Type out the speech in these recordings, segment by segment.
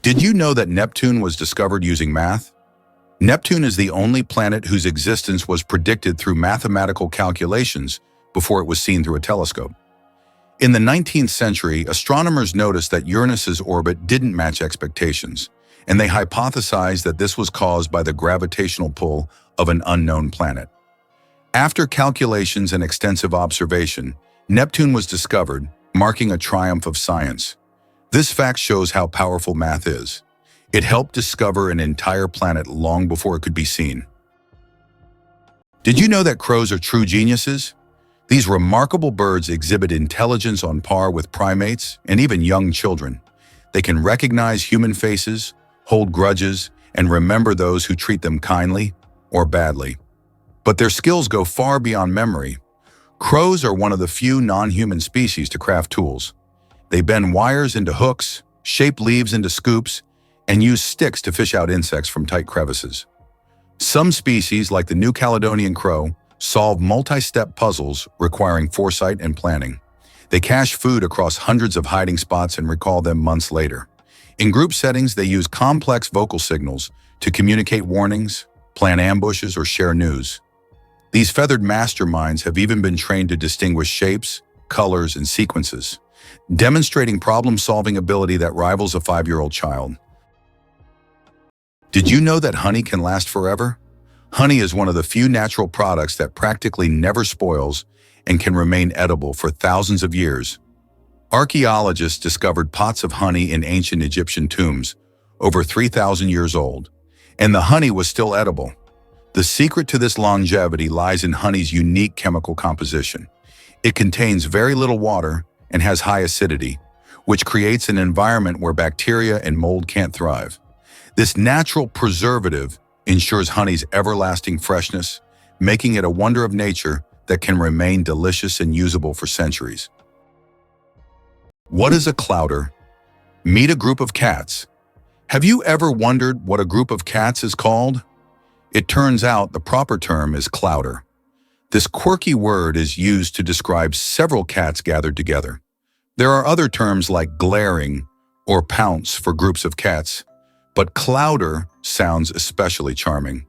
Did you know that Neptune was discovered using math? Neptune is the only planet whose existence was predicted through mathematical calculations before it was seen through a telescope. In the 19th century, astronomers noticed that Uranus's orbit didn't match expectations, and they hypothesized that this was caused by the gravitational pull of an unknown planet. After calculations and extensive observation, Neptune was discovered, marking a triumph of science. This fact shows how powerful math is. It helped discover an entire planet long before it could be seen. Did you know that crows are true geniuses? These remarkable birds exhibit intelligence on par with primates and even young children. They can recognize human faces, hold grudges, and remember those who treat them kindly or badly. But their skills go far beyond memory. Crows are one of the few non-human species to craft tools. They bend wires into hooks, shape leaves into scoops, and use sticks to fish out insects from tight crevices. Some species, like the New Caledonian crow, solve multi-step puzzles requiring foresight and planning. They cache food across hundreds of hiding spots and recall them months later. In group settings, they use complex vocal signals to communicate warnings, plan ambushes, or share news. These feathered masterminds have even been trained to distinguish shapes, colors, and sequences, demonstrating problem-solving ability that rivals a 5-year-old child. Did you know that honey can last forever? Honey is one of the few natural products that practically never spoils and can remain edible for thousands of years. Archaeologists discovered pots of honey in ancient Egyptian tombs, over 3,000 years old, and the honey was still edible. The secret to this longevity lies in honey's unique chemical composition. It contains very little water and has high acidity, which creates an environment where bacteria and mold can't thrive. This natural preservative ensures honey's everlasting freshness, making it a wonder of nature that can remain delicious and usable for centuries. What is a clouder? Meet a group of cats. Have you ever wondered what a group of cats is called? It turns out the proper term is clouder. This quirky word is used to describe several cats gathered together. There are other terms like glaring or pounce for groups of cats, but clouder sounds especially charming.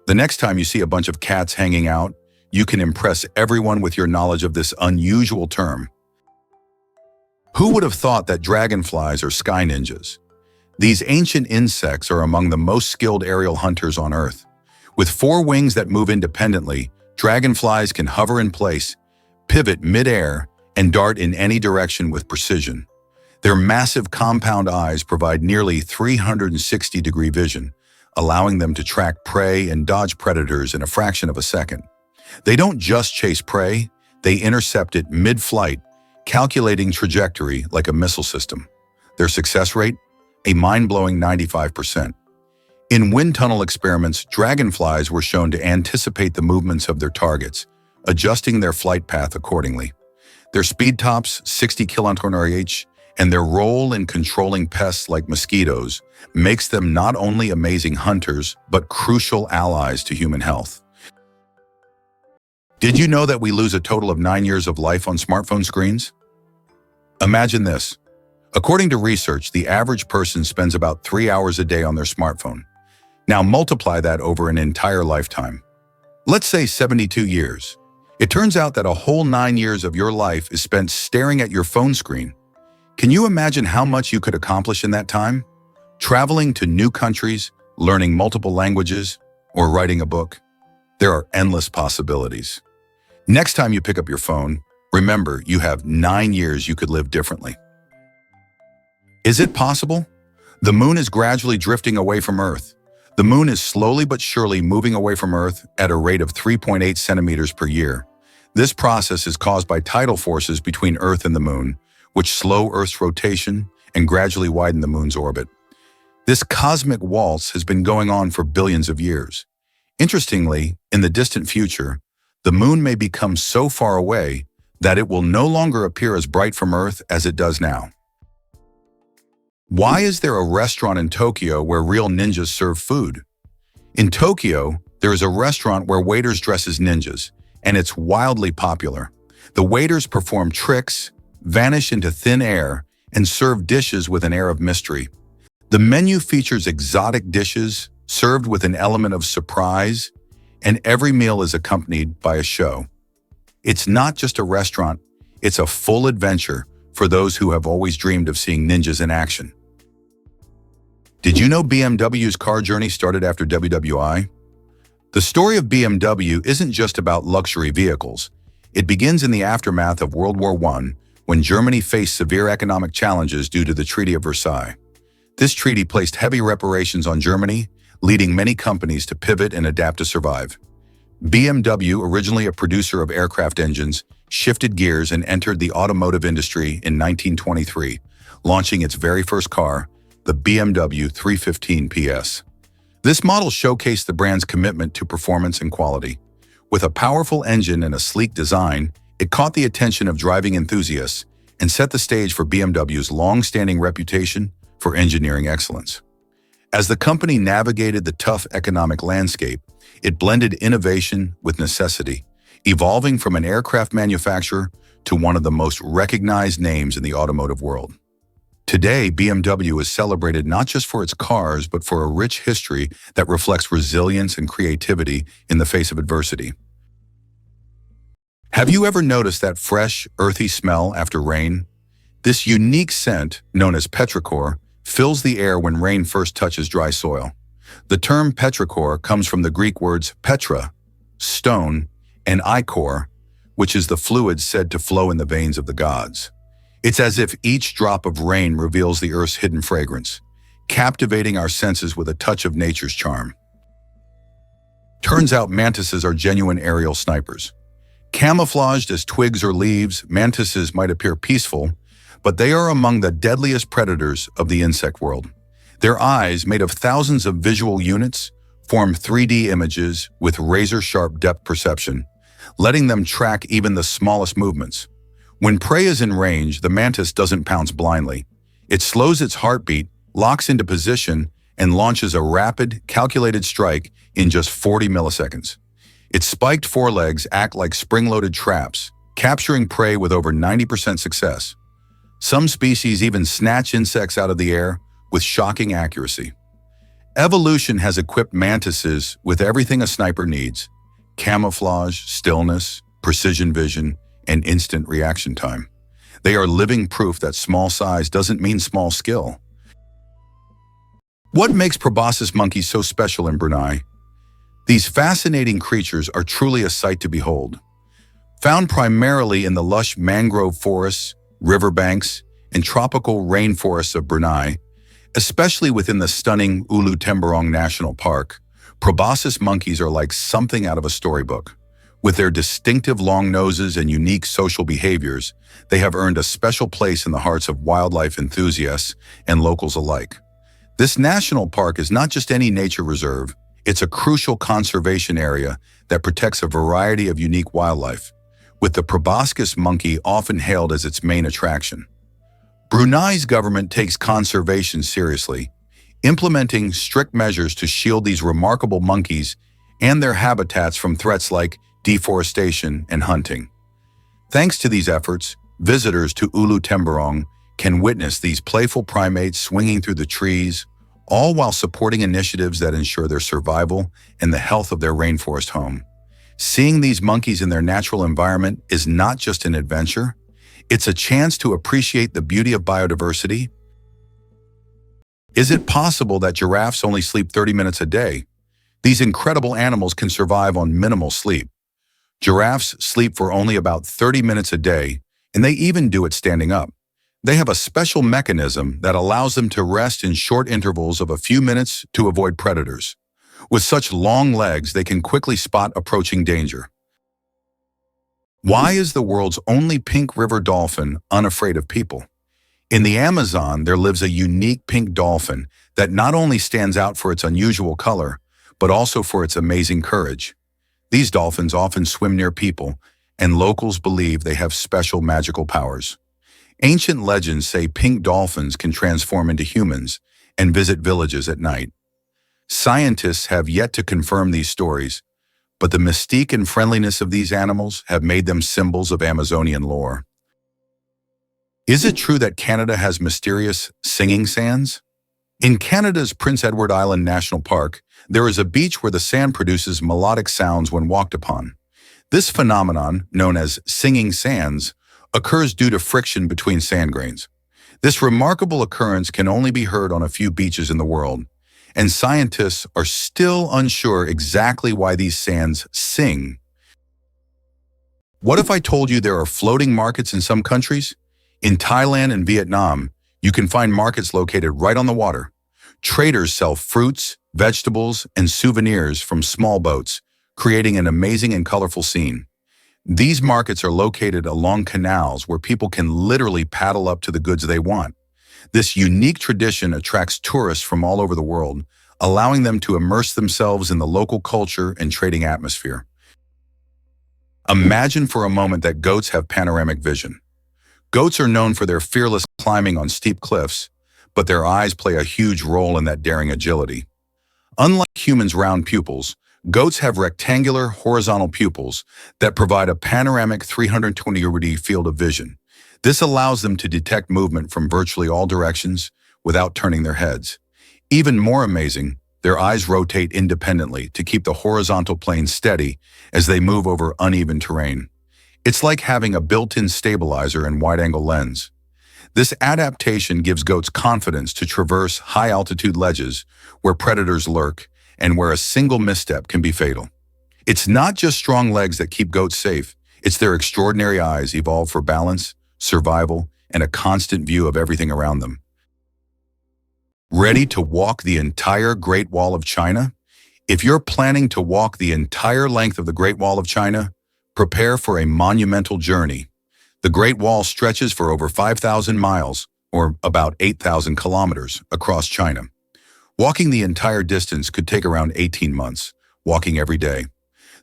The next time you see a bunch of cats hanging out, you can impress everyone with your knowledge of this unusual term. Who would have thought that dragonflies are sky ninjas? These ancient insects are among the most skilled aerial hunters on Earth. With 4 wings that move independently, dragonflies can hover in place, pivot mid-air, and dart in any direction with precision. Their massive compound eyes provide nearly 360-degree vision, allowing them to track prey and dodge predators in a fraction of a second. They don't just chase prey, they intercept it mid-flight, calculating trajectory like a missile system. Their success rate? A mind-blowing 95%. In wind tunnel experiments, dragonflies were shown to anticipate the movements of their targets, adjusting their flight path accordingly. Their speed tops, 60 km/h, and their role in controlling pests like mosquitoes makes them not only amazing hunters, but crucial allies to human health. Did you know that we lose a total of 9 years of life on smartphone screens? Imagine this. According to research, the average person spends about 3 hours a day on their smartphone. Now multiply that over an entire lifetime. Let's say 72 years. It turns out that a whole 9 years of your life is spent staring at your phone screen. Can you imagine how much you could accomplish in that time? Traveling to new countries, learning multiple languages, or writing a book? There are endless possibilities. Next time you pick up your phone, remember you have 9 years you could live differently. Is it possible? The moon is gradually drifting away from Earth. The moon is slowly but surely moving away from Earth at a rate of 3.8 centimeters per year. This process is caused by tidal forces between Earth and the moon, which slow Earth's rotation and gradually widen the moon's orbit. This cosmic waltz has been going on for billions of years. Interestingly, in the distant future, the moon may become so far away that it will no longer appear as bright from Earth as it does now. Why is there a restaurant in Tokyo where real ninjas serve food? In Tokyo, there is a restaurant where waiters dress as ninjas, and it's wildly popular. The waiters perform tricks, vanish into thin air, and serve dishes with an air of mystery. The menu features exotic dishes served with an element of surprise, and every meal is accompanied by a show. It's not just a restaurant, it's a full adventure for those who have always dreamed of seeing ninjas in action. Did you know BMW's car journey started after WWI? The story of BMW isn't just about luxury vehicles. It begins in the aftermath of World War I, when Germany faced severe economic challenges due to the Treaty of Versailles. This treaty placed heavy reparations on Germany, leading many companies to pivot and adapt to survive. BMW, originally a producer of aircraft engines, shifted gears and entered the automotive industry in 1923, launching its very first car, the BMW 315 PS. This model showcased the brand's commitment to performance and quality. With a powerful engine and a sleek design, it caught the attention of driving enthusiasts and set the stage for BMW's long-standing reputation for engineering excellence. As the company navigated the tough economic landscape, it blended innovation with necessity, evolving from an aircraft manufacturer to one of the most recognized names in the automotive world. Today, BMW is celebrated not just for its cars, but for a rich history that reflects resilience and creativity in the face of adversity. Have you ever noticed that fresh, earthy smell after rain? This unique scent, known as petrichor, fills the air when rain first touches dry soil. The term petrichor comes from the Greek words petra, stone, and ichor, which is the fluid said to flow in the veins of the gods. It's as if each drop of rain reveals the earth's hidden fragrance, captivating our senses with a touch of nature's charm. Turns out mantises are genuine aerial snipers. Camouflaged as twigs or leaves, mantises might appear peaceful, but they are among the deadliest predators of the insect world. Their eyes, made of thousands of visual units, form 3D images with razor-sharp depth perception, letting them track even the smallest movements. When prey is in range, the mantis doesn't pounce blindly. It slows its heartbeat, locks into position, and launches a rapid, calculated strike in just 40 milliseconds. Its spiked forelegs act like spring-loaded traps, capturing prey with over 90% success. Some species even snatch insects out of the air with shocking accuracy. Evolution has equipped mantises with everything a sniper needs: camouflage, stillness, precision vision, and instant reaction time. They are living proof that small size doesn't mean small skill. What makes proboscis monkeys so special in Brunei? These fascinating creatures are truly a sight to behold. Found primarily in the lush mangrove forests, riverbanks, and tropical rainforests of Brunei, especially within the stunning Ulu Temburong National Park, proboscis monkeys are like something out of a storybook. With their distinctive long noses and unique social behaviors, they have earned a special place in the hearts of wildlife enthusiasts and locals alike. This national park is not just any nature reserve, it's a crucial conservation area that protects a variety of unique wildlife, with the proboscis monkey often hailed as its main attraction. Brunei's government takes conservation seriously, implementing strict measures to shield these remarkable monkeys and their habitats from threats like deforestation and hunting. Thanks to these efforts, visitors to Ulu Temburong can witness these playful primates swinging through the trees, all while supporting initiatives that ensure their survival and the health of their rainforest home. Seeing these monkeys in their natural environment is not just an adventure, it's a chance to appreciate the beauty of biodiversity. Is it possible that giraffes only sleep 30 minutes a day? These incredible animals can survive on minimal sleep. Giraffes sleep for only about 30 minutes a day, and they even do it standing up. They have a special mechanism that allows them to rest in short intervals of a few minutes to avoid predators. With such long legs, they can quickly spot approaching danger. Why is the world's only pink river dolphin unafraid of people? In the Amazon, there lives a unique pink dolphin that not only stands out for its unusual color, but also for its amazing courage. These dolphins often swim near people, and locals believe they have special magical powers. Ancient legends say pink dolphins can transform into humans and visit villages at night. Scientists have yet to confirm these stories, but the mystique and friendliness of these animals have made them symbols of Amazonian lore. Is it true that Canada has mysterious singing sands? In Canada's Prince Edward Island National Park, there is a beach where the sand produces melodic sounds when walked upon. This phenomenon, known as singing sands, occurs due to friction between sand grains. This remarkable occurrence can only be heard on a few beaches in the world, and scientists are still unsure exactly why these sands sing. What if I told you there are floating markets in some countries? In Thailand and Vietnam, you can find markets located right on the water. Traders sell fruits, vegetables, and souvenirs from small boats, creating an amazing and colorful scene. These markets are located along canals where people can literally paddle up to the goods they want. This unique tradition attracts tourists from all over the world, allowing them to immerse themselves in the local culture and trading atmosphere. Imagine for a moment that goats have panoramic vision. Goats are known for their fearless climbing on steep cliffs, but their eyes play a huge role in that daring agility. Unlike humans' round pupils, goats have rectangular, horizontal pupils that provide a panoramic 320-degree field of vision. This allows them to detect movement from virtually all directions without turning their heads. Even more amazing, their eyes rotate independently to keep the horizontal plane steady as they move over uneven terrain. It's like having a built-in stabilizer and wide-angle lens. This adaptation gives goats confidence to traverse high-altitude ledges where predators lurk and where a single misstep can be fatal. It's not just strong legs that keep goats safe, it's their extraordinary eyes evolved for balance, survival, and a constant view of everything around them. Ready to walk the entire Great Wall of China? If you're planning to walk the entire length of the Great Wall of China, prepare for a monumental journey. The Great Wall stretches for over 5,000 miles, or about 8,000 kilometers, across China. Walking the entire distance could take around 18 months, walking every day.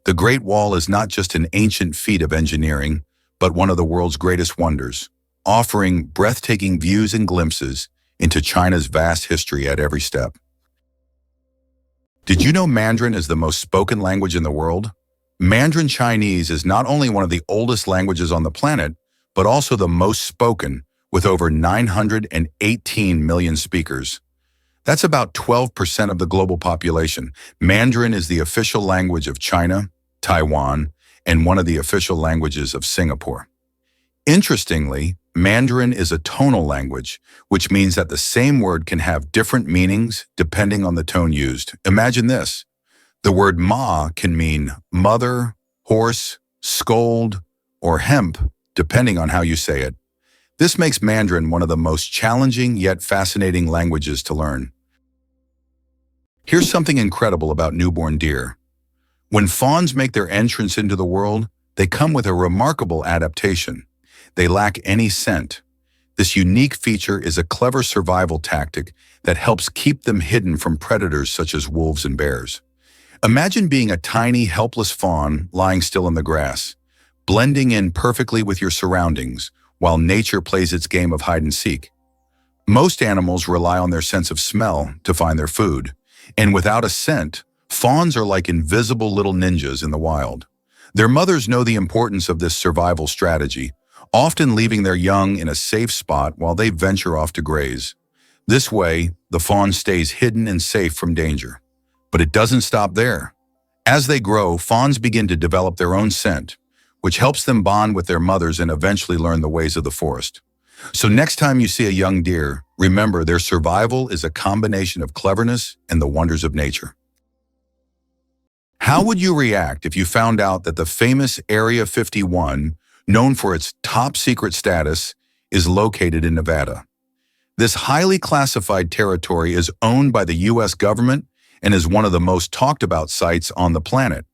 The Great Wall is not just an ancient feat of engineering, but one of the world's greatest wonders, offering breathtaking views and glimpses into China's vast history at every step. Did you know Mandarin is the most spoken language in the world? Mandarin Chinese is not only one of the oldest languages on the planet, but also the most spoken, with over 918 million speakers. That's about 12% of the global population. Mandarin is the official language of China, Taiwan, and one of the official languages of Singapore. Interestingly, Mandarin is a tonal language, which means that the same word can have different meanings depending on the tone used. Imagine this. The word ma can mean mother, horse, scold, or hemp, depending on how you say it. This makes Mandarin one of the most challenging yet fascinating languages to learn. Here's something incredible about newborn deer. When fawns make their entrance into the world, they come with a remarkable adaptation. They lack any scent. This unique feature is a clever survival tactic that helps keep them hidden from predators such as wolves and bears. Imagine being a tiny, helpless fawn lying still in the grass, blending in perfectly with your surroundings while nature plays its game of hide and seek. Most animals rely on their sense of smell to find their food, and without a scent, fawns are like invisible little ninjas in the wild. Their mothers know the importance of this survival strategy, often leaving their young in a safe spot while they venture off to graze. This way, the fawn stays hidden and safe from danger. But it doesn't stop there. As they grow, fawns begin to develop their own scent, which helps them bond with their mothers and eventually learn the ways of the forest. So next time you see a young deer, remember their survival is a combination of cleverness and the wonders of nature. How would you react if you found out that the famous Area 51, known for its top secret status, is located in Nevada? This highly classified territory is owned by the U.S. government and is one of the most talked about sites on the planet.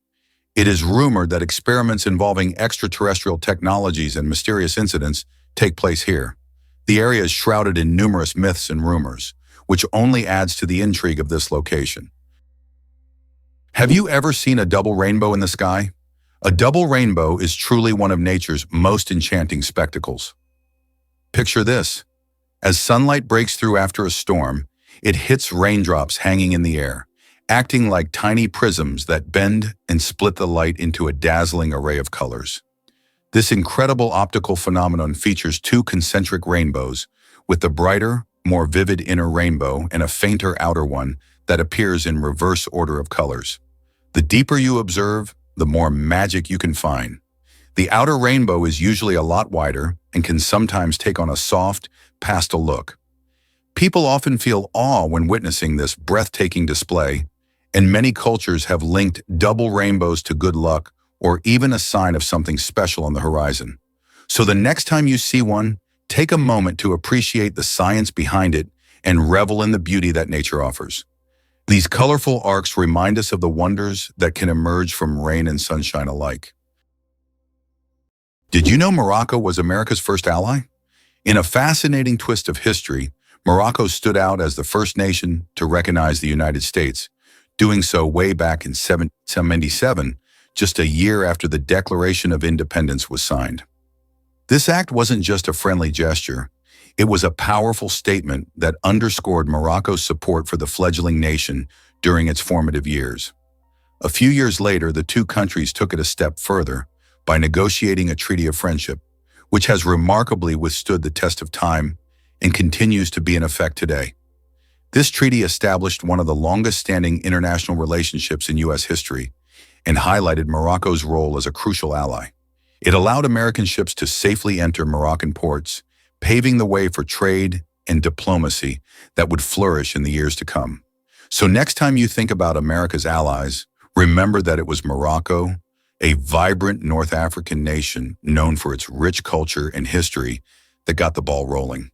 It is rumored that experiments involving extraterrestrial technologies and mysterious incidents take place here. The area is shrouded in numerous myths and rumors, which only adds to the intrigue of this location. Have you ever seen a double rainbow in the sky? A double rainbow is truly one of nature's most enchanting spectacles. Picture this. As sunlight breaks through after a storm, it hits raindrops hanging in the air, acting like tiny prisms that bend and split the light into a dazzling array of colors. This incredible optical phenomenon features two concentric rainbows, with the brighter, more vivid inner rainbow and a fainter outer one that appears in reverse order of colors. The deeper you observe, the more magic you can find. The outer rainbow is usually a lot wider and can sometimes take on a soft, pastel look. People often feel awe when witnessing this breathtaking display, and many cultures have linked double rainbows to good luck or even a sign of something special on the horizon. So the next time you see one, take a moment to appreciate the science behind it and revel in the beauty that nature offers. These colorful arcs remind us of the wonders that can emerge from rain and sunshine alike. Did you know Morocco was America's first ally? In a fascinating twist of history, Morocco stood out as the first nation to recognize the United States, doing so way back in 1777, just a year after the Declaration of Independence was signed. This act wasn't just a friendly gesture. It was a powerful statement that underscored Morocco's support for the fledgling nation during its formative years. A few years later, the two countries took it a step further by negotiating a treaty of friendship, which has remarkably withstood the test of time and continues to be in effect today. This treaty established one of the longest-standing international relationships in U.S. history and highlighted Morocco's role as a crucial ally. It allowed American ships to safely enter Moroccan ports, paving the way for trade and diplomacy that would flourish in the years to come. So next time you think about America's allies, remember that it was Morocco, a vibrant North African nation known for its rich culture and history, that got the ball rolling.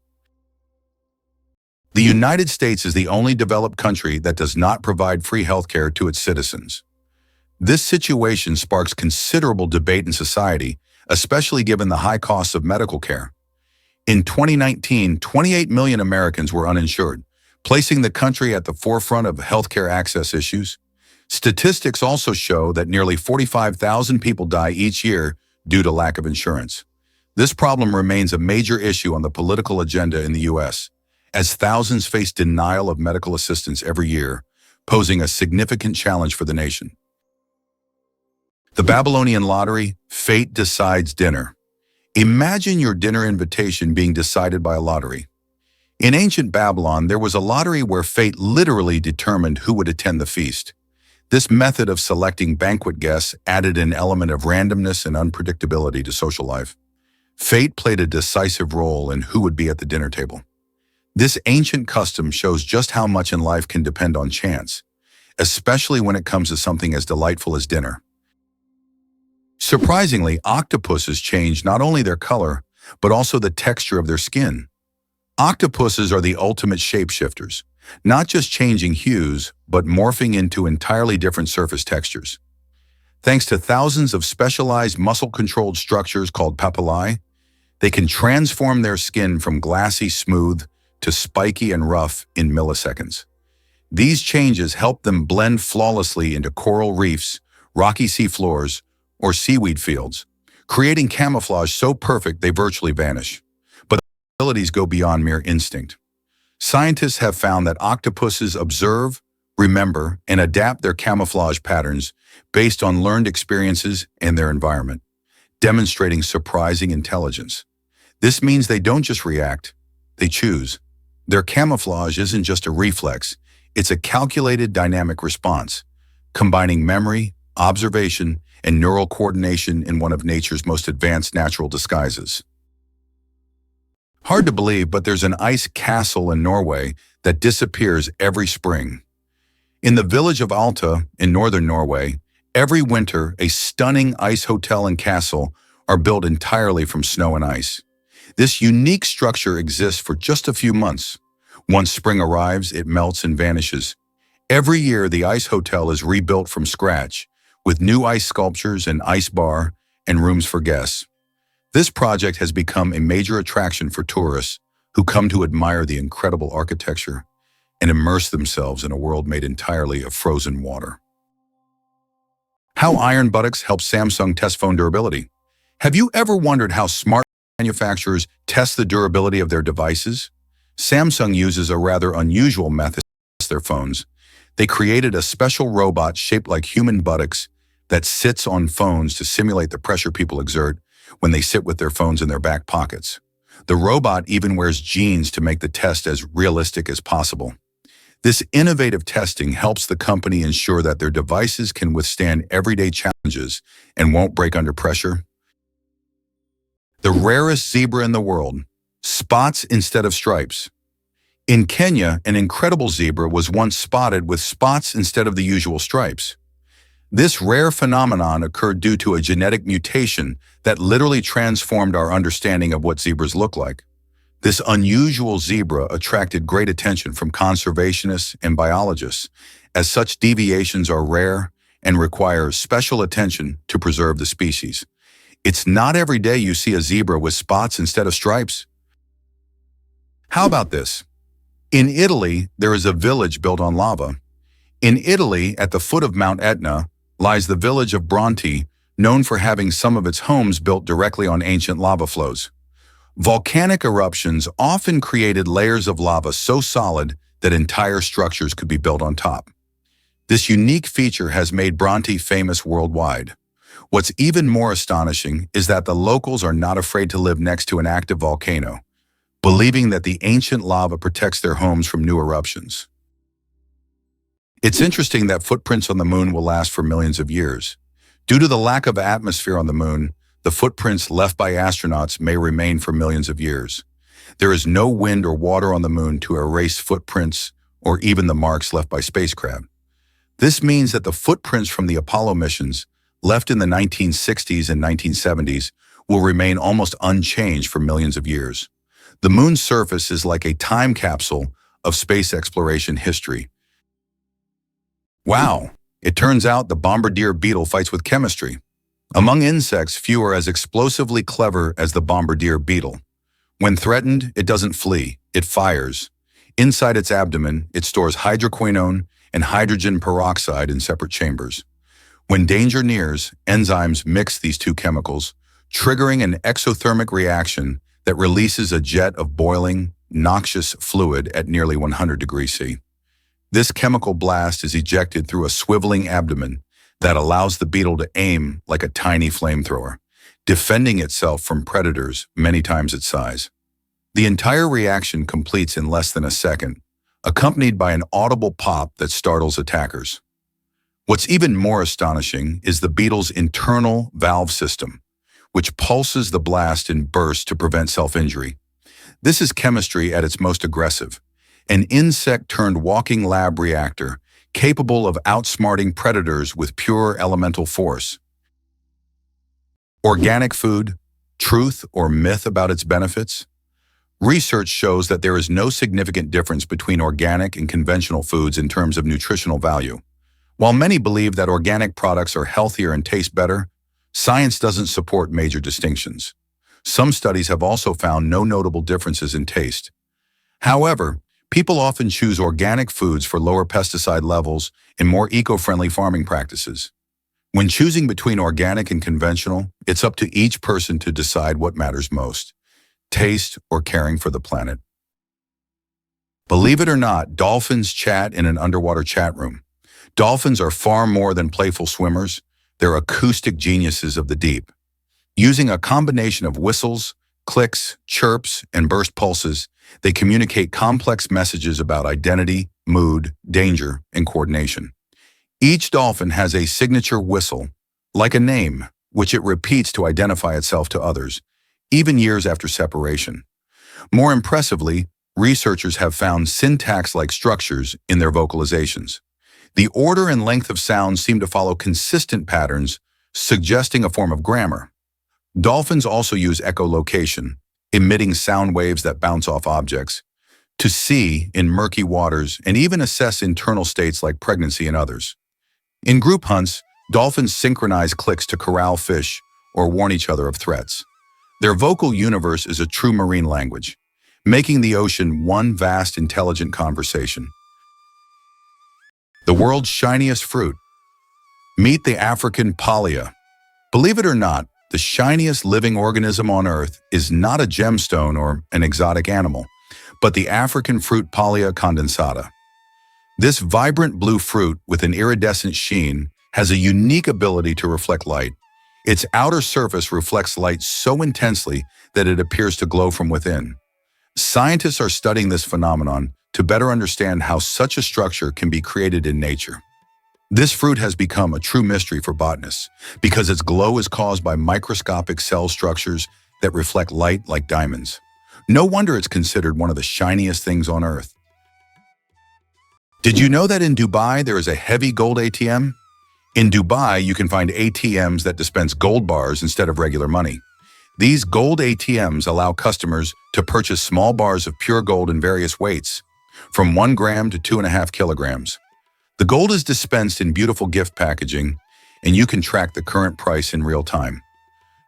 The United States is the only developed country that does not provide free healthcare to its citizens. This situation sparks considerable debate in society, especially given the high costs of medical care. In 2019, 28 million Americans were uninsured, placing the country at the forefront of healthcare access issues. Statistics also show that nearly 45,000 people die each year due to lack of insurance. This problem remains a major issue on the political agenda in the U.S., as thousands face denial of medical assistance every year, posing a significant challenge for the nation. The Babylonian lottery, fate decides dinner. Imagine your dinner invitation being decided by a lottery. In ancient Babylon, there was a lottery where fate literally determined who would attend the feast. This method of selecting banquet guests added an element of randomness and unpredictability to social life. Fate played a decisive role in who would be at the dinner table. This ancient custom shows just how much in life can depend on chance, especially when it comes to something as delightful as dinner. Surprisingly, octopuses change not only their color, but also the texture of their skin. Octopuses are the ultimate shapeshifters, not just changing hues, but morphing into entirely different surface textures. Thanks to thousands of specialized muscle-controlled structures called papillae, they can transform their skin from glassy smooth to spiky and rough in milliseconds. These changes help them blend flawlessly into coral reefs, rocky seafloors, or seaweed fields, creating camouflage so perfect they virtually vanish. But their abilities go beyond mere instinct. Scientists have found that octopuses observe, remember, and adapt their camouflage patterns based on learned experiences and their environment, demonstrating surprising intelligence. This means they don't just react, they choose. Their camouflage isn't just a reflex, it's a calculated dynamic response, combining memory, observation, and neural coordination in one of nature's most advanced natural disguises. Hard to believe, but there's an ice castle in Norway that disappears every spring. In the village of Alta in northern Norway, every winter a stunning ice hotel and castle are built entirely from snow and ice. This unique structure exists for just a few months. Once spring arrives, it melts and vanishes. Every year, the ice hotel is rebuilt from scratch, with new ice sculptures, an ice bar, and rooms for guests. This project has become a major attraction for tourists who come to admire the incredible architecture and immerse themselves in a world made entirely of frozen water. How iron buttocks help Samsung test phone durability. Have you ever wondered how smart manufacturers test the durability of their devices? Samsung uses a rather unusual method to test their phones. They created a special robot shaped like human buttocks that sits on phones to simulate the pressure people exert when they sit with their phones in their back pockets. The robot even wears jeans to make the test as realistic as possible. This innovative testing helps the company ensure that their devices can withstand everyday challenges and won't break under pressure. The rarest zebra in the world, spots instead of stripes. In Kenya, an incredible zebra was once spotted with spots instead of the usual stripes. This rare phenomenon occurred due to a genetic mutation that literally transformed our understanding of what zebras look like. This unusual zebra attracted great attention from conservationists and biologists, as such deviations are rare and require special attention to preserve the species. It's not every day you see a zebra with spots instead of stripes. How about this? In Italy, there is a village built on lava. In Italy, at the foot of Mount Etna, lies the village of Bronte, known for having some of its homes built directly on ancient lava flows. Volcanic eruptions often created layers of lava so solid that entire structures could be built on top. This unique feature has made Bronte famous worldwide. What's even more astonishing is that the locals are not afraid to live next to an active volcano, believing that the ancient lava protects their homes from new eruptions. It's interesting that footprints on the moon will last for millions of years. Due to the lack of atmosphere on the moon, the footprints left by astronauts may remain for millions of years. There is no wind or water on the moon to erase footprints or even the marks left by spacecraft. This means that the footprints from the Apollo missions, left in the 1960s and 1970s, will remain almost unchanged for millions of years. The moon's surface is like a time capsule of space exploration history. Wow, it turns out the bombardier beetle fights with chemistry. Among insects, few are as explosively clever as the bombardier beetle. When threatened, it doesn't flee, it fires. Inside its abdomen, it stores hydroquinone and hydrogen peroxide in separate chambers. When danger nears, enzymes mix these two chemicals, triggering an exothermic reaction that releases a jet of boiling, noxious fluid at nearly 100 degrees C. This chemical blast is ejected through a swiveling abdomen that allows the beetle to aim like a tiny flamethrower, defending itself from predators many times its size. The entire reaction completes in less than a second, accompanied by an audible pop that startles attackers. What's even more astonishing is the beetle's internal valve system, which pulses the blast in bursts to prevent self-injury. This is chemistry at its most aggressive, an insect-turned-walking lab reactor capable of outsmarting predators with pure elemental force. Organic food, truth or myth about its benefits? Research shows that there is no significant difference between organic and conventional foods in terms of nutritional value. While many believe that organic products are healthier and taste better, science doesn't support major distinctions. Some studies have also found no notable differences in taste. However, people often choose organic foods for lower pesticide levels and more eco-friendly farming practices. When choosing between organic and conventional, it's up to each person to decide what matters most: taste or caring for the planet. Believe it or not, dolphins chat in an underwater chat room. Dolphins are far more than playful swimmers. They're acoustic geniuses of the deep. Using a combination of whistles, clicks, chirps, and burst pulses, they communicate complex messages about identity, mood, danger, and coordination. Each dolphin has a signature whistle, like a name, which it repeats to identify itself to others, even years after separation. More impressively, researchers have found syntax-like structures in their vocalizations. The order and length of sounds seem to follow consistent patterns, suggesting a form of grammar. Dolphins also use echolocation, emitting sound waves that bounce off objects, to see in murky waters and even assess internal states like pregnancy in others. In group hunts, dolphins synchronize clicks to corral fish or warn each other of threats. Their vocal universe is a true marine language, making the ocean one vast, intelligent conversation. The world's shiniest fruit. Meet the African palea. Believe it or not, the shiniest living organism on Earth is not a gemstone or an exotic animal, but the African fruit Palea condensata. This vibrant blue fruit with an iridescent sheen has a unique ability to reflect light. Its outer surface reflects light so intensely that it appears to glow from within. Scientists are studying this phenomenon to better understand how such a structure can be created in nature. This fruit has become a true mystery for botanists because its glow is caused by microscopic cell structures that reflect light like diamonds. No wonder it's considered one of the shiniest things on Earth. Did you know that in Dubai there is a heavy gold ATM? In Dubai, you can find ATMs that dispense gold bars instead of regular money. These gold ATMs allow customers to purchase small bars of pure gold in various weights, from 1 gram to 2.5 kilograms. The gold is dispensed in beautiful gift packaging, and you can track the current price in real time.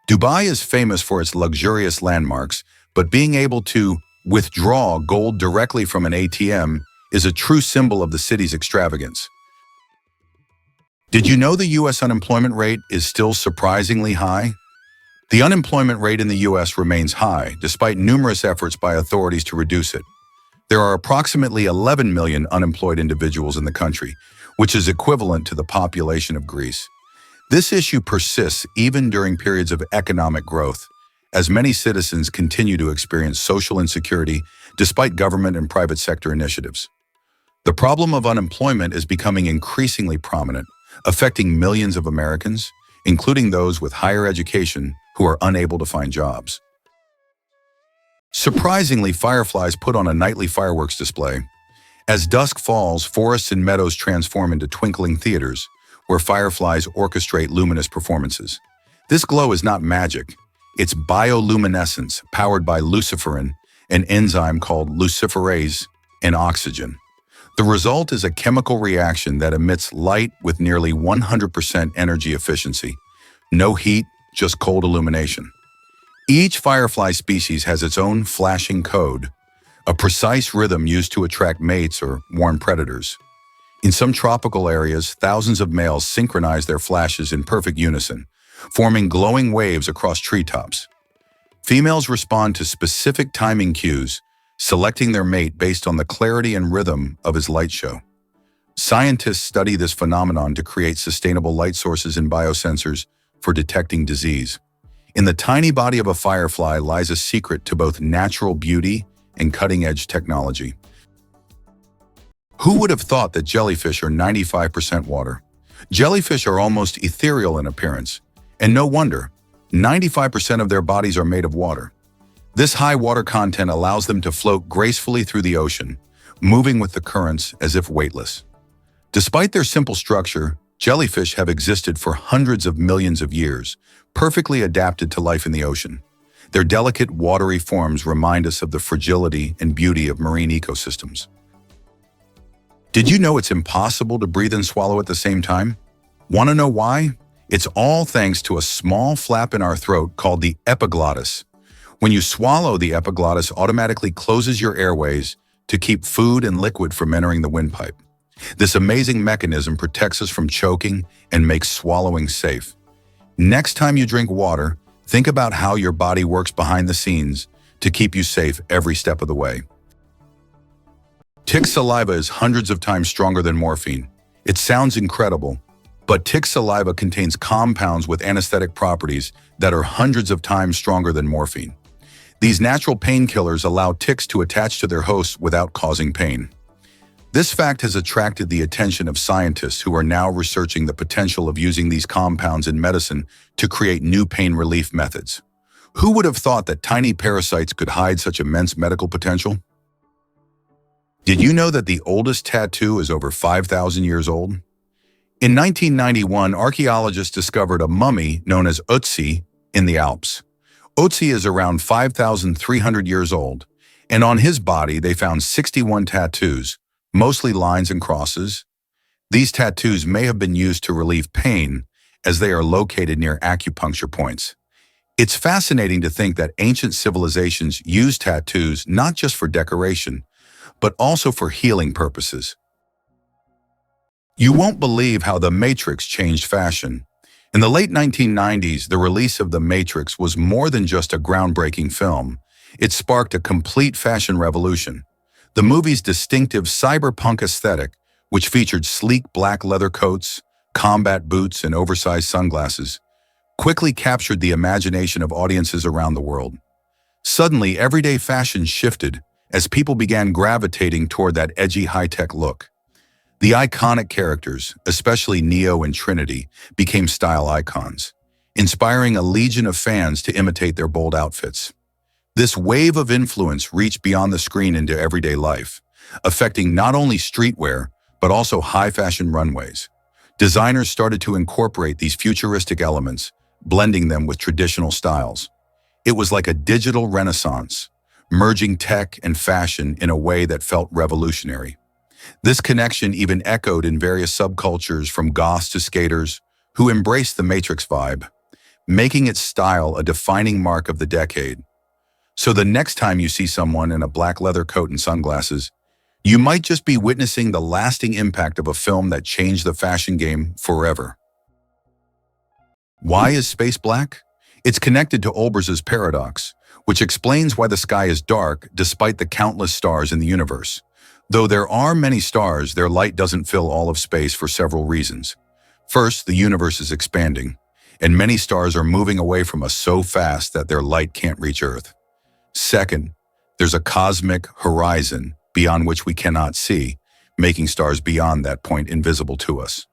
Dubai is famous for its luxurious landmarks, but being able to withdraw gold directly from an ATM is a true symbol of the city's extravagance. Did you know the U.S. unemployment rate is still surprisingly high? The unemployment rate in the U.S. remains high, despite numerous efforts by authorities to reduce it. There are approximately 11 million unemployed individuals in the country, which is equivalent to the population of Greece. This issue persists even during periods of economic growth, as many citizens continue to experience social insecurity despite government and private sector initiatives. The problem of unemployment is becoming increasingly prominent, affecting millions of Americans, including those with higher education who are unable to find jobs. Surprisingly, fireflies put on a nightly fireworks display. As dusk falls, forests and meadows transform into twinkling theaters, where fireflies orchestrate luminous performances. This glow is not magic. It's bioluminescence powered by luciferin, an enzyme called luciferase, and oxygen. The result is a chemical reaction that emits light with nearly 100% energy efficiency. No heat, just cold illumination. Each firefly species has its own flashing code, a precise rhythm used to attract mates or warn predators. In some tropical areas, thousands of males synchronize their flashes in perfect unison, forming glowing waves across treetops. Females respond to specific timing cues, selecting their mate based on the clarity and rhythm of his light show. Scientists study this phenomenon to create sustainable light sources and biosensors for detecting disease. In the tiny body of a firefly lies a secret to both natural beauty and cutting-edge technology. Who would have thought that jellyfish are 95% water? Jellyfish are almost ethereal in appearance, and no wonder, 95% of their bodies are made of water. This high water content allows them to float gracefully through the ocean, moving with the currents as if weightless. Despite their simple structure, jellyfish have existed for hundreds of millions of years, perfectly adapted to life in the ocean. Their delicate, watery forms remind us of the fragility and beauty of marine ecosystems. Did you know it's impossible to breathe and swallow at the same time? Want to know why? It's all thanks to a small flap in our throat called the epiglottis. When you swallow, the epiglottis automatically closes your airways to keep food and liquid from entering the windpipe. This amazing mechanism protects us from choking and makes swallowing safe. Next time you drink water, think about how your body works behind the scenes to keep you safe every step of the way. Tick saliva is hundreds of times stronger than morphine. It sounds incredible, but tick saliva contains compounds with anesthetic properties that are hundreds of times stronger than morphine. These natural painkillers allow ticks to attach to their hosts without causing pain. This fact has attracted the attention of scientists who are now researching the potential of using these compounds in medicine to create new pain relief methods. Who would have thought that tiny parasites could hide such immense medical potential? Did you know that the oldest tattoo is over 5,000 years old? In 1991, archaeologists discovered a mummy known as Ötzi in the Alps. Ötzi is around 5,300 years old, and on his body they found 61 tattoos, mostly lines and crosses. These tattoos may have been used to relieve pain, as they are located near acupuncture points. It's fascinating to think that ancient civilizations used tattoos not just for decoration, but also for healing purposes. You won't believe how The Matrix changed fashion. In the late 1990s, the release of The Matrix was more than just a groundbreaking film. It sparked a complete fashion revolution. The movie's distinctive cyberpunk aesthetic, which featured sleek black leather coats, combat boots, and oversized sunglasses, quickly captured the imagination of audiences around the world. Suddenly, everyday fashion shifted as people began gravitating toward that edgy high-tech look. The iconic characters, especially Neo and Trinity, became style icons, inspiring a legion of fans to imitate their bold outfits. This wave of influence reached beyond the screen into everyday life, affecting not only streetwear, but also high-fashion runways. Designers started to incorporate these futuristic elements, blending them with traditional styles. It was like a digital renaissance, merging tech and fashion in a way that felt revolutionary. This connection even echoed in various subcultures from goths to skaters, who embraced the Matrix vibe, making its style a defining mark of the decade. So the next time you see someone in a black leather coat and sunglasses, you might just be witnessing the lasting impact of a film that changed the fashion game forever. Why is space black? It's connected to Olbers's paradox, which explains why the sky is dark despite the countless stars in the universe. Though there are many stars, their light doesn't fill all of space for several reasons. First, the universe is expanding, and many stars are moving away from us so fast that their light can't reach Earth. Second, there's a cosmic horizon beyond which we cannot see, making stars beyond that point invisible to us.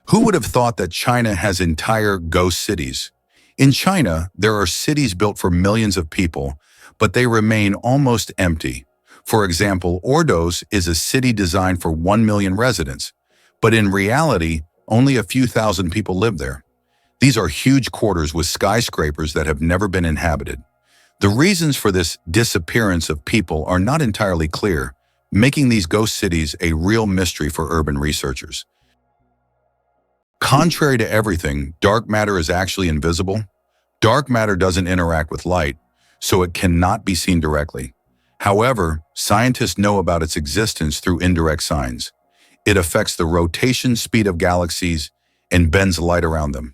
Who would have thought that China has entire ghost cities? In China, there are cities built for millions of people, but they remain almost empty. For example, Ordos is a city designed for 1 million residents, but in reality, only a few thousand people live there. These are huge quarters with skyscrapers that have never been inhabited. The reasons for this disappearance of people are not entirely clear, making these ghost cities a real mystery for urban researchers. Contrary to everything, dark matter is actually invisible. Dark matter doesn't interact with light, so it cannot be seen directly. However, scientists know about its existence through indirect signs. It affects the rotation speed of galaxies and bends light around them.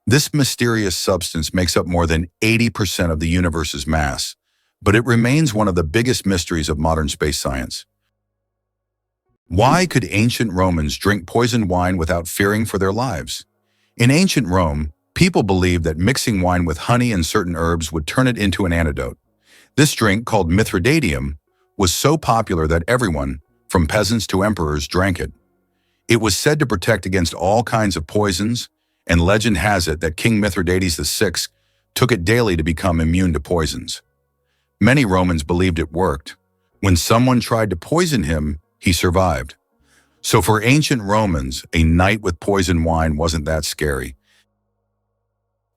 This mysterious substance makes up more than 80% of the universe's mass, but it remains one of the biggest mysteries of modern space science. Why could ancient Romans drink poisoned wine without fearing for their lives? In ancient Rome, people believed that mixing wine with honey and certain herbs would turn it into an antidote. This drink, called Mithridatium, was so popular that everyone, from peasants to emperors, drank it. It was said to protect against all kinds of poisons, and legend has it that King Mithridates VI took it daily to become immune to poisons. Many Romans believed it worked. When someone tried to poison him, he survived. So for ancient Romans, a night with poisoned wine wasn't that scary.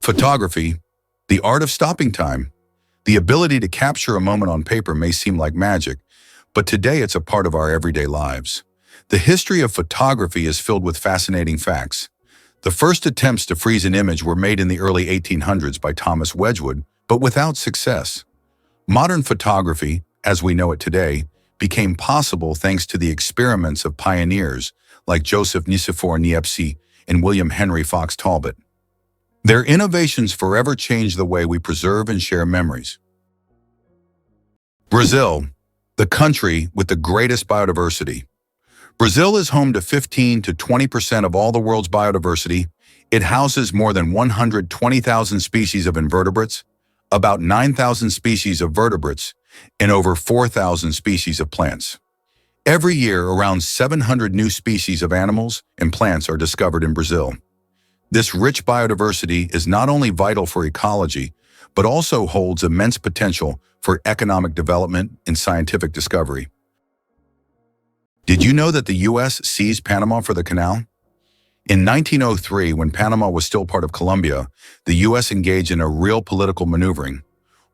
Photography, the art of stopping time. The ability to capture a moment on paper may seem like magic, but today it's a part of our everyday lives. The history of photography is filled with fascinating facts. The first attempts to freeze an image were made in the early 1800s by Thomas Wedgwood, but without success. Modern photography, as we know it today, became possible thanks to the experiments of pioneers like Joseph Nicephore Niepce and William Henry Fox Talbot. Their innovations forever changed the way we preserve and share memories. Brazil, the country with the greatest biodiversity. Brazil is home to 15 to 20% of all the world's biodiversity. It houses more than 120,000 species of invertebrates, about 9,000 species of vertebrates, and over 4,000 species of plants. Every year, around 700 new species of animals and plants are discovered in Brazil. This rich biodiversity is not only vital for ecology, but also holds immense potential for economic development and scientific discovery. Did you know that the U.S. seized Panama for the canal? In 1903, when Panama was still part of Colombia, the U.S. engaged in a real political maneuvering.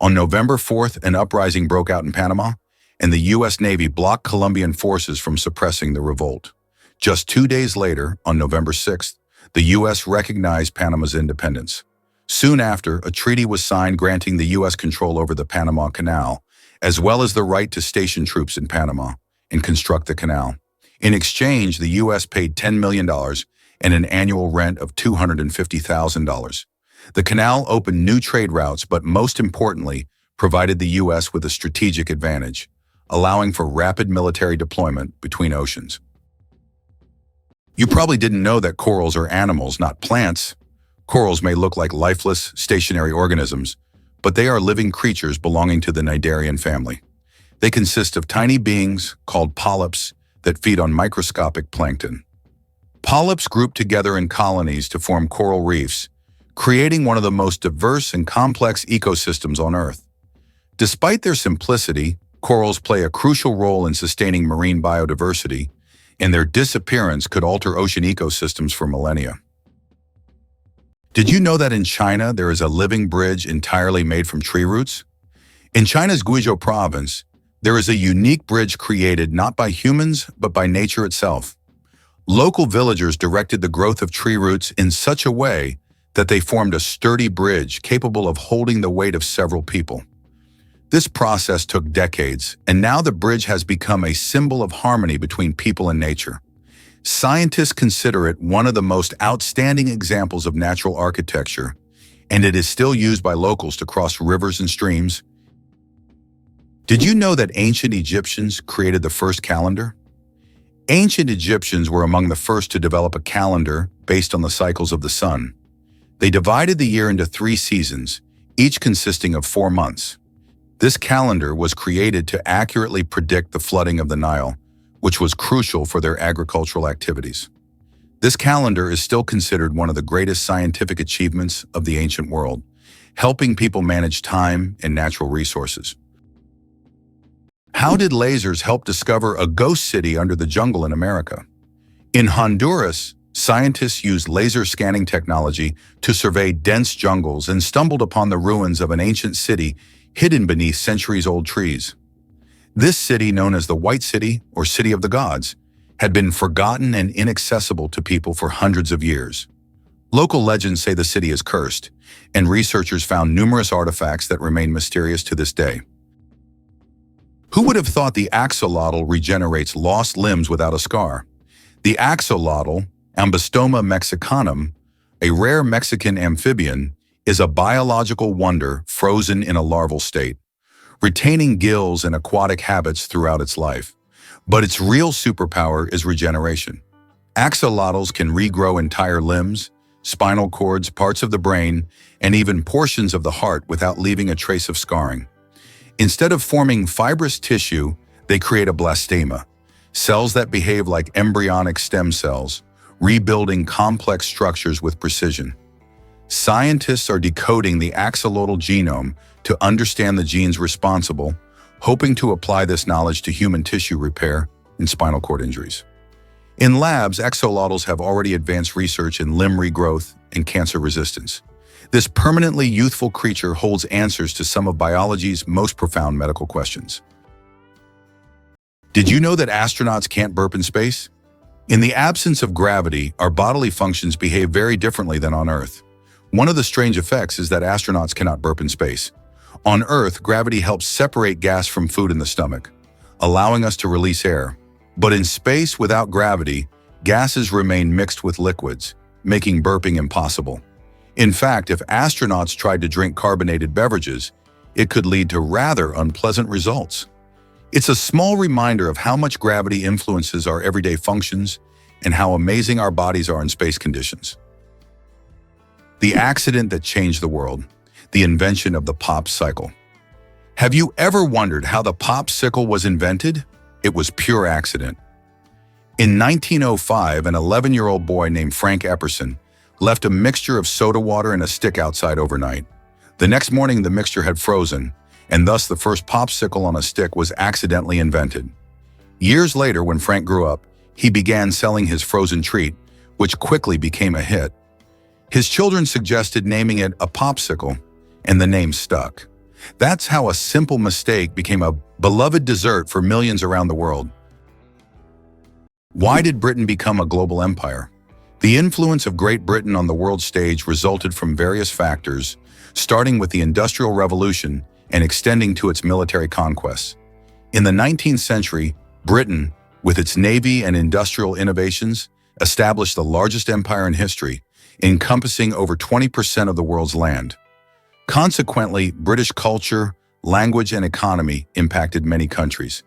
On November 4th, an uprising broke out in Panama, and the U.S. Navy blocked Colombian forces from suppressing the revolt. Just 2 days later, on November 6th, the U.S. recognized Panama's independence. Soon after, a treaty was signed granting the U.S. control over the Panama Canal, as well as the right to station troops in Panama and construct the canal. In exchange, the U.S. paid $10 million and an annual rent of $250,000. The canal opened new trade routes, but most importantly, provided the U.S. with a strategic advantage, allowing for rapid military deployment between oceans. You probably didn't know that corals are animals, not plants. Corals may look like lifeless, stationary organisms, but they are living creatures belonging to the cnidarian family. They consist of tiny beings called polyps that feed on microscopic plankton. Polyps group together in colonies to form coral reefs, creating one of the most diverse and complex ecosystems on Earth. Despite their simplicity, corals play a crucial role in sustaining marine biodiversity, and their disappearance could alter ocean ecosystems for millennia. Did you know that in China there is a living bridge entirely made from tree roots? In China's Guizhou province, there is a unique bridge created not by humans but by nature itself. Local villagers directed the growth of tree roots in such a way that they formed a sturdy bridge capable of holding the weight of several people. This process took decades, and now the bridge has become a symbol of harmony between people and nature. Scientists consider it one of the most outstanding examples of natural architecture, and it is still used by locals to cross rivers and streams. Did you know that ancient Egyptians created the first calendar? Ancient Egyptians were among the first to develop a calendar based on the cycles of the sun. They divided the year into 3 seasons, each consisting of 4 months. This calendar was created to accurately predict the flooding of the Nile, which was crucial for their agricultural activities. This calendar is still considered one of the greatest scientific achievements of the ancient world, helping people manage time and natural resources. How did lasers help discover a ghost city under the jungle in America? In Honduras, scientists used laser scanning technology to survey dense jungles and stumbled upon the ruins of an ancient city hidden beneath centuries-old trees. This city, known as the White City or City of the Gods, had been forgotten and inaccessible to people for hundreds of years. Local legends say the city is cursed, and researchers found numerous artifacts that remain mysterious to this day. Who would have thought the axolotl regenerates lost limbs without a scar? The axolotl, Ambystoma mexicanum, a rare Mexican amphibian, is a biological wonder frozen in a larval state, retaining gills and aquatic habits throughout its life. But its real superpower is regeneration. Axolotls can regrow entire limbs, spinal cords, parts of the brain, and even portions of the heart without leaving a trace of scarring. Instead of forming fibrous tissue, they create a blastema, cells that behave like embryonic stem cells, rebuilding complex structures with precision. Scientists are decoding the axolotl genome to understand the genes responsible, hoping to apply this knowledge to human tissue repair and spinal cord injuries. In labs, axolotls have already advanced research in limb regrowth and cancer resistance. This permanently youthful creature holds answers to some of biology's most profound medical questions. Did you know that astronauts can't burp in space? In the absence of gravity, our bodily functions behave very differently than on Earth. One of the strange effects is that astronauts cannot burp in space. On Earth, gravity helps separate gas from food in the stomach, allowing us to release air. But in space without gravity, gases remain mixed with liquids, making burping impossible. In fact, if astronauts tried to drink carbonated beverages, it could lead to rather unpleasant results. It's a small reminder of how much gravity influences our everyday functions and how amazing our bodies are in space conditions. The accident that changed the world, the invention of the pop cycle. Have you ever wondered how the popsicle was invented? It was pure accident. In 1905, an 11-year-old boy named Frank Epperson left a mixture of soda water and a stick outside overnight. The next morning, the mixture had frozen, and thus the first popsicle on a stick was accidentally invented. Years later, when Frank grew up, he began selling his frozen treat, which quickly became a hit. His children suggested naming it a popsicle, and the name stuck. That's how a simple mistake became a beloved dessert for millions around the world. Why did Britain become a global empire? The influence of Great Britain on the world stage resulted from various factors, starting with the Industrial Revolution and extending to its military conquests. In the 19th century, Britain, with its navy and industrial innovations, established the largest empire in history, encompassing over 20% of the world's land. Consequently, British culture, language, and economy impacted many countries.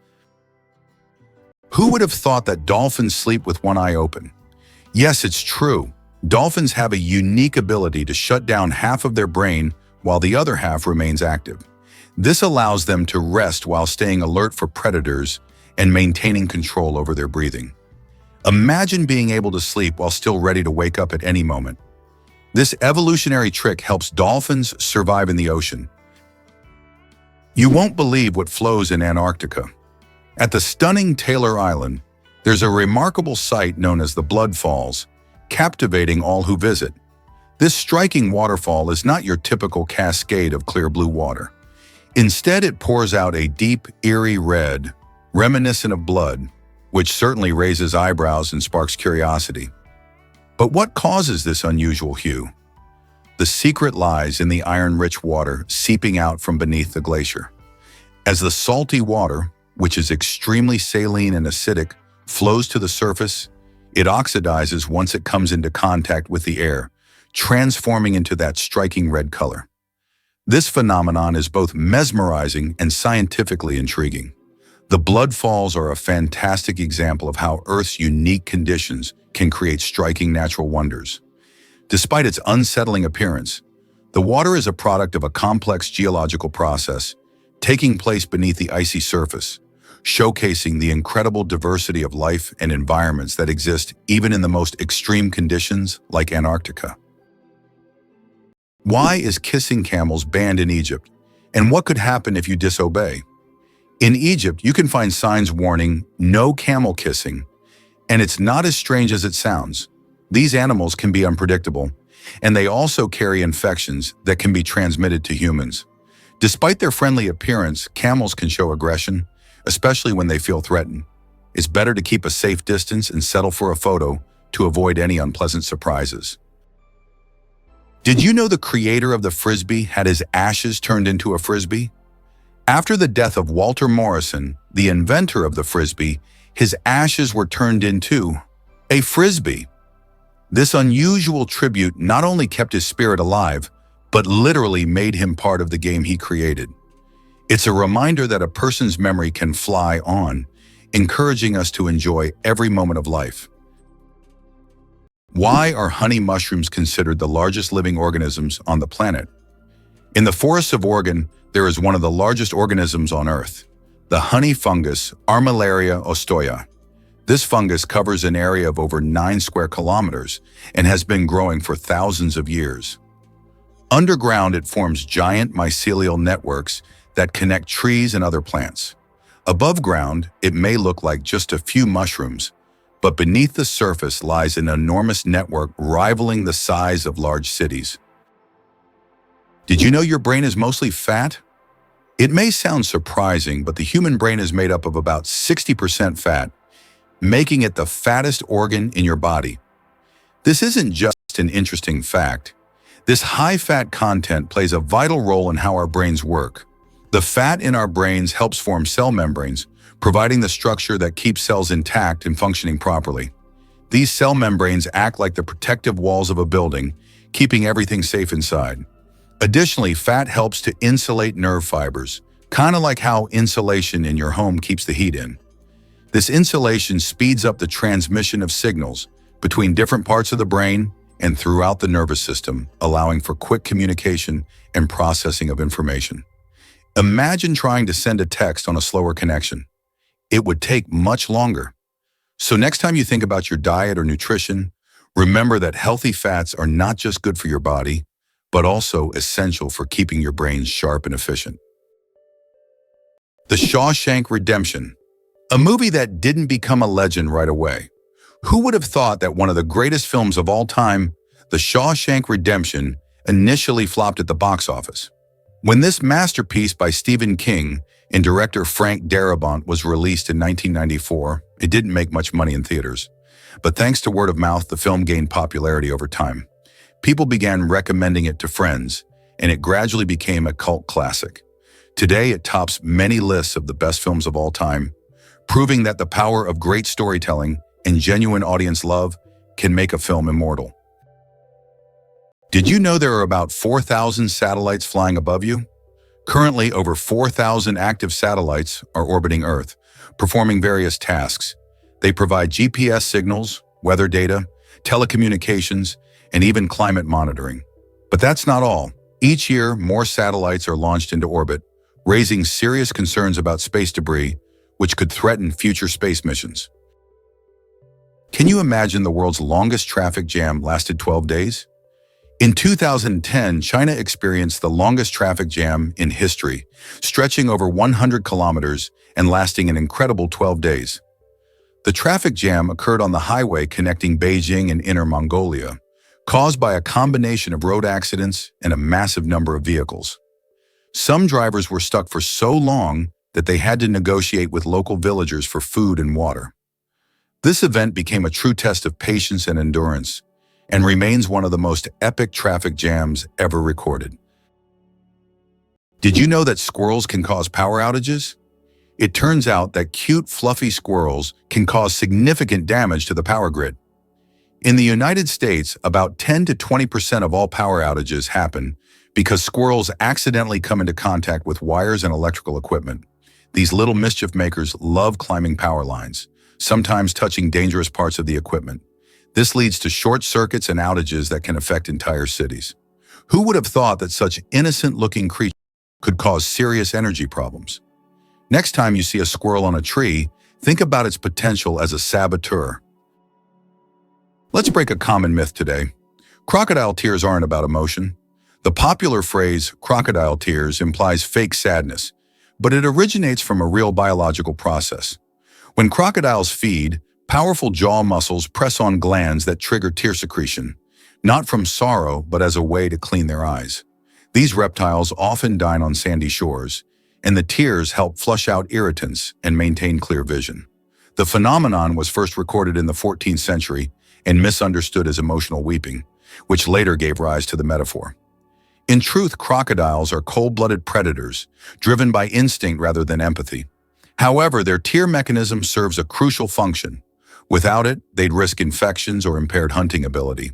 Who would have thought that dolphins sleep with one eye open? Yes, it's true. Dolphins have a unique ability to shut down half of their brain while the other half remains active. This allows them to rest while staying alert for predators and maintaining control over their breathing. Imagine being able to sleep while still ready to wake up at any moment. This evolutionary trick helps dolphins survive in the ocean. You won't believe what flows in Antarctica. At the stunning Taylor Island, there's a remarkable sight known as the Blood Falls, captivating all who visit. This striking waterfall is not your typical cascade of clear blue water. Instead, it pours out a deep, eerie red, reminiscent of blood, which certainly raises eyebrows and sparks curiosity. But what causes this unusual hue? The secret lies in the iron-rich water seeping out from beneath the glacier. As the salty water, which is extremely saline and acidic, flows to the surface, it oxidizes once it comes into contact with the air, transforming into that striking red color. This phenomenon is both mesmerizing and scientifically intriguing. The Blood Falls are a fantastic example of how Earth's unique conditions can create striking natural wonders. Despite its unsettling appearance, the water is a product of a complex geological process taking place beneath the icy surface, showcasing the incredible diversity of life and environments that exist even in the most extreme conditions like Antarctica. Why is kissing camels banned in Egypt? And what could happen if you disobey? In Egypt, you can find signs warning, "No camel kissing," and it's not as strange as it sounds. These animals can be unpredictable, and they also carry infections that can be transmitted to humans. Despite their friendly appearance, camels can show aggression, especially when they feel threatened. It's better to keep a safe distance and settle for a photo to avoid any unpleasant surprises. Did you know the creator of the Frisbee had his ashes turned into a Frisbee? After the death of Walter Morrison, the inventor of the Frisbee, his ashes were turned into a Frisbee. This unusual tribute not only kept his spirit alive, but literally made him part of the game he created. It's a reminder that a person's memory can fly on, encouraging us to enjoy every moment of life. Why are honey mushrooms considered the largest living organisms on the planet? In the forests of Oregon, there is one of the largest organisms on Earth, the honey fungus Armillaria ostoya. This fungus covers an area of over 9 square kilometers and has been growing for thousands of years. Underground, it forms giant mycelial networks that connect trees and other plants. Above ground, it may look like just a few mushrooms, but beneath the surface lies an enormous network rivaling the size of large cities. Did you know your brain is mostly fat? It may sound surprising, but the human brain is made up of about 60% fat, making it the fattest organ in your body. This isn't just an interesting fact. This high-fat content plays a vital role in how our brains work. The fat in our brains helps form cell membranes, providing the structure that keeps cells intact and functioning properly. These cell membranes act like the protective walls of a building, keeping everything safe inside. Additionally, fat helps to insulate nerve fibers, kind of like how insulation in your home keeps the heat in. This insulation speeds up the transmission of signals between different parts of the brain and throughout the nervous system, allowing for quick communication and processing of information. Imagine trying to send a text on a slower connection. It would take much longer. So next time you think about your diet or nutrition, remember that healthy fats are not just good for your body, but also essential for keeping your brain sharp and efficient. The Shawshank Redemption, a movie that didn't become a legend right away. Who would have thought that one of the greatest films of all time, The Shawshank Redemption, initially flopped at the box office? When this masterpiece by Stephen King and director Frank Darabont was released in 1994, it didn't make much money in theaters. But thanks to word of mouth, the film gained popularity over time. People began recommending it to friends, and it gradually became a cult classic. Today, it tops many lists of the best films of all time, proving that the power of great storytelling and genuine audience love can make a film immortal. Did you know there are about 4,000 satellites flying above you? Currently, over 4,000 active satellites are orbiting Earth, performing various tasks. They provide GPS signals, weather data, telecommunications, and even climate monitoring. But that's not all. Each year, more satellites are launched into orbit, raising serious concerns about space debris, which could threaten future space missions. Can you imagine the world's longest traffic jam lasted 12 days? In 2010, China experienced the longest traffic jam in history, stretching over 100 kilometers and lasting an incredible 12 days. The traffic jam occurred on the highway connecting Beijing and Inner Mongolia, caused by a combination of road accidents and a massive number of vehicles. Some drivers were stuck for so long that they had to negotiate with local villagers for food and water. This event became a true test of patience and endurance, and remains one of the most epic traffic jams ever recorded. Did you know that squirrels can cause power outages? It turns out that cute, fluffy squirrels can cause significant damage to the power grid. In the United States, about 10 to 20% of all power outages happen because squirrels accidentally come into contact with wires and electrical equipment. These little mischief makers love climbing power lines, sometimes touching dangerous parts of the equipment. This leads to short circuits and outages that can affect entire cities. Who would have thought that such innocent-looking creatures could cause serious energy problems? Next time you see a squirrel on a tree, think about its potential as a saboteur. Let's break a common myth today. Crocodile tears aren't about emotion. The popular phrase, crocodile tears, implies fake sadness, but it originates from a real biological process. When crocodiles feed, powerful jaw muscles press on glands that trigger tear secretion, not from sorrow, but as a way to clean their eyes. These reptiles often dine on sandy shores, and the tears help flush out irritants and maintain clear vision. The phenomenon was first recorded in the 14th century and misunderstood as emotional weeping, which later gave rise to the metaphor. In truth, crocodiles are cold-blooded predators, driven by instinct rather than empathy. However, their tear mechanism serves a crucial function. Without it, they'd risk infections or impaired hunting ability.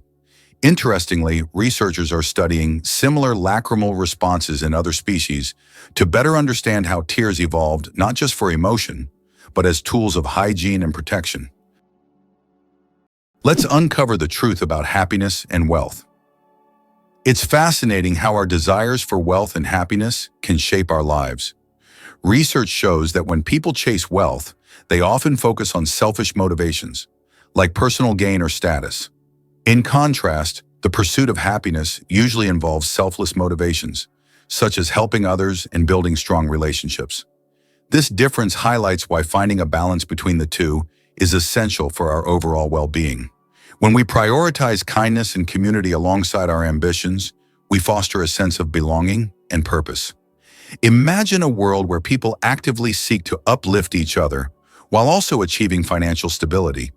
Interestingly, researchers are studying similar lacrimal responses in other species to better understand how tears evolved not just for emotion, but as tools of hygiene and protection. Let's uncover the truth about happiness and wealth. It's fascinating how our desires for wealth and happiness can shape our lives. Research shows that when people chase wealth, they often focus on selfish motivations, like personal gain or status. In contrast, the pursuit of happiness usually involves selfless motivations, such as helping others and building strong relationships. This difference highlights why finding a balance between the two is essential for our overall well-being. When we prioritize kindness and community alongside our ambitions, we foster a sense of belonging and purpose. Imagine a world where people actively seek to uplift each other while also achieving financial stability.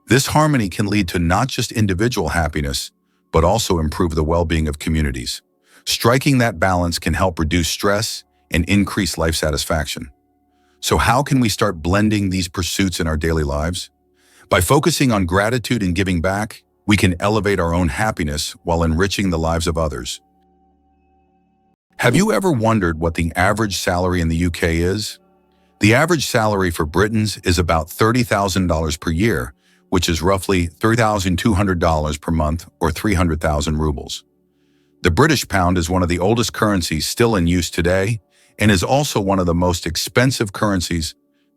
This harmony can lead to not just individual happiness, but also improve the well-being of communities. Striking that balance can help reduce stress and increase life satisfaction. So how can we start blending these pursuits in our daily lives? By focusing on gratitude and giving back, we can elevate our own happiness while enriching the lives of others. Have you ever wondered what the average salary in the UK is? The average salary for Britons is about $30,000 per year, which is roughly $3,200 per month or 300,000 rubles. The British pound is one of the oldest currencies still in use today and is also one of the most expensive currencies,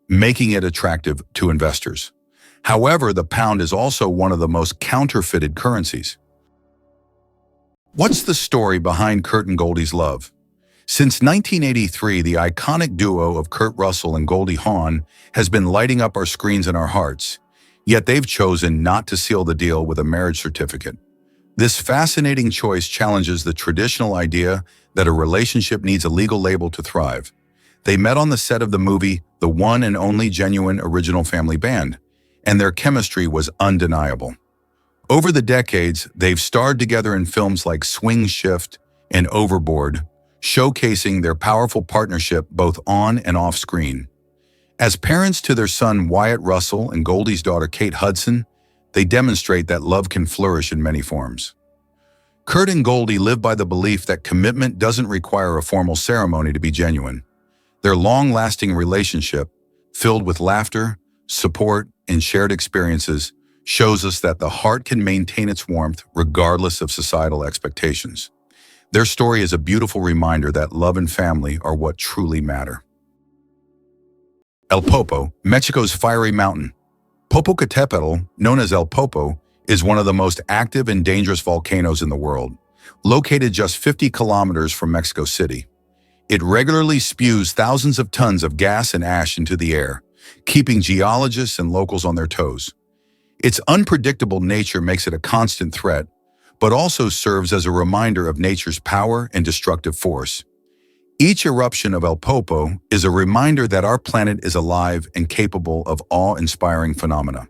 making it attractive to investors. However, the pound is also one of the most counterfeited currencies. What's the story behind Kurt and Goldie's love? Since 1983, the iconic duo of Kurt Russell and Goldie Hawn has been lighting up our screens and our hearts, yet they've chosen not to seal the deal with a marriage certificate. This fascinating choice challenges the traditional idea that a relationship needs a legal label to thrive. They met on the set of the movie The One and Only Genuine Original Family Band, and their chemistry was undeniable. Over the decades, they've starred together in films like Swing Shift and Overboard, showcasing their powerful partnership both on and off screen. As parents to their son Wyatt Russell and Goldie's daughter Kate Hudson, they demonstrate that love can flourish in many forms. Kurt and Goldie live by the belief that commitment doesn't require a formal ceremony to be genuine. Their long-lasting relationship, filled with laughter, support, and shared experiences, shows us that the heart can maintain its warmth regardless of societal expectations. Their story is a beautiful reminder that love and family are what truly matter. El Popo, Mexico's fiery mountain. Popocatépetl, known as El Popo, is one of the most active and dangerous volcanoes in the world, located just 50 kilometers from Mexico City. It regularly spews thousands of tons of gas and ash into the air, keeping geologists and locals on their toes. Its unpredictable nature makes it a constant threat, but also serves as a reminder of nature's power and destructive force. Each eruption of El Popo is a reminder that our planet is alive and capable of awe-inspiring phenomena.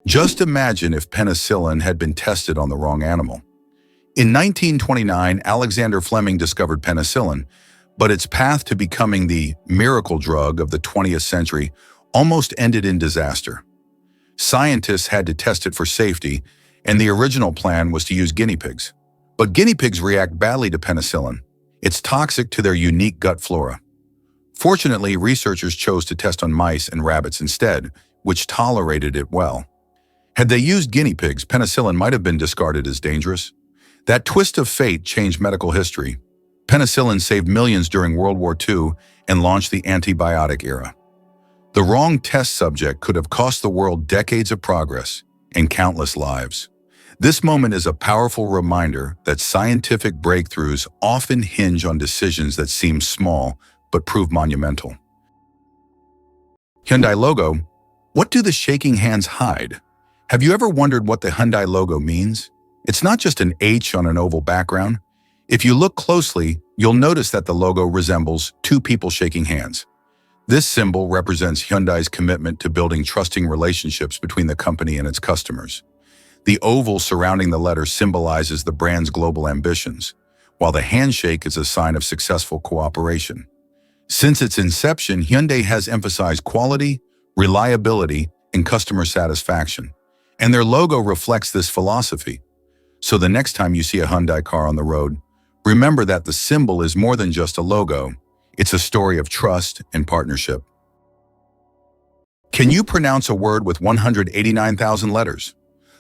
Just imagine if penicillin had been tested on the wrong animal. In 1929, Alexander Fleming discovered penicillin, but its path to becoming the miracle drug of the 20th century almost ended in disaster. Scientists had to test it for safety, and the original plan was to use guinea pigs. But guinea pigs react badly to penicillin. It's toxic to their unique gut flora. Fortunately, researchers chose to test on mice and rabbits instead, which tolerated it well. Had they used guinea pigs, penicillin might have been discarded as dangerous. That twist of fate changed medical history. Penicillin saved millions during World War II and launched the antibiotic era. The wrong test subject could have cost the world decades of progress and countless lives. This moment is a powerful reminder that scientific breakthroughs often hinge on decisions that seem small but prove monumental. Hyundai logo. What do the shaking hands hide? Have you ever wondered what the Hyundai logo means? It's not just an H on an oval background. If you look closely, you'll notice that the logo resembles two people shaking hands. This symbol represents Hyundai's commitment to building trusting relationships between the company and its customers. The oval surrounding the letter symbolizes the brand's global ambitions, while the handshake is a sign of successful cooperation. Since its inception, Hyundai has emphasized quality, reliability, and customer satisfaction, and their logo reflects this philosophy. So the next time you see a Hyundai car on the road, remember that the symbol is more than just a logo. It's a story of trust and partnership. Can you pronounce a word with 189,000 letters?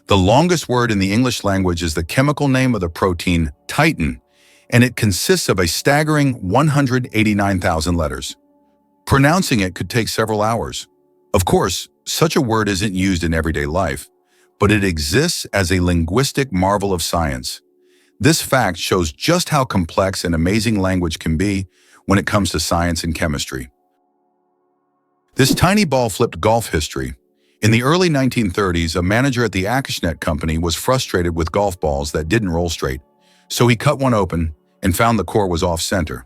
The longest word in the English language is the chemical name of the protein titin, and it consists of a staggering 189,000 letters. Pronouncing it could take several hours. Of course, such a word isn't used in everyday life, but it exists as a linguistic marvel of science. This fact shows just how complex and amazing language can be when it comes to science and chemistry. This tiny ball flipped golf history. In the early 1930s, a manager at the Acushnet company was frustrated with golf balls that didn't roll straight, so he cut one open and found the core was off-center.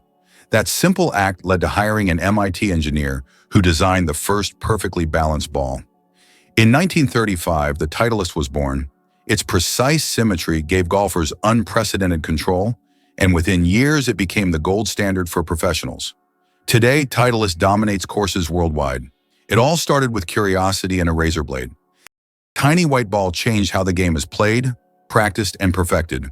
That simple act led to hiring an MIT engineer who designed the first perfectly balanced ball. In 1935, the Titleist was born. Its precise symmetry gave golfers unprecedented control, and within years it became the gold standard for professionals. Today, Titleist dominates courses worldwide. It all started with curiosity and a razor blade. Tiny white ball changed how the game is played, practiced, and perfected.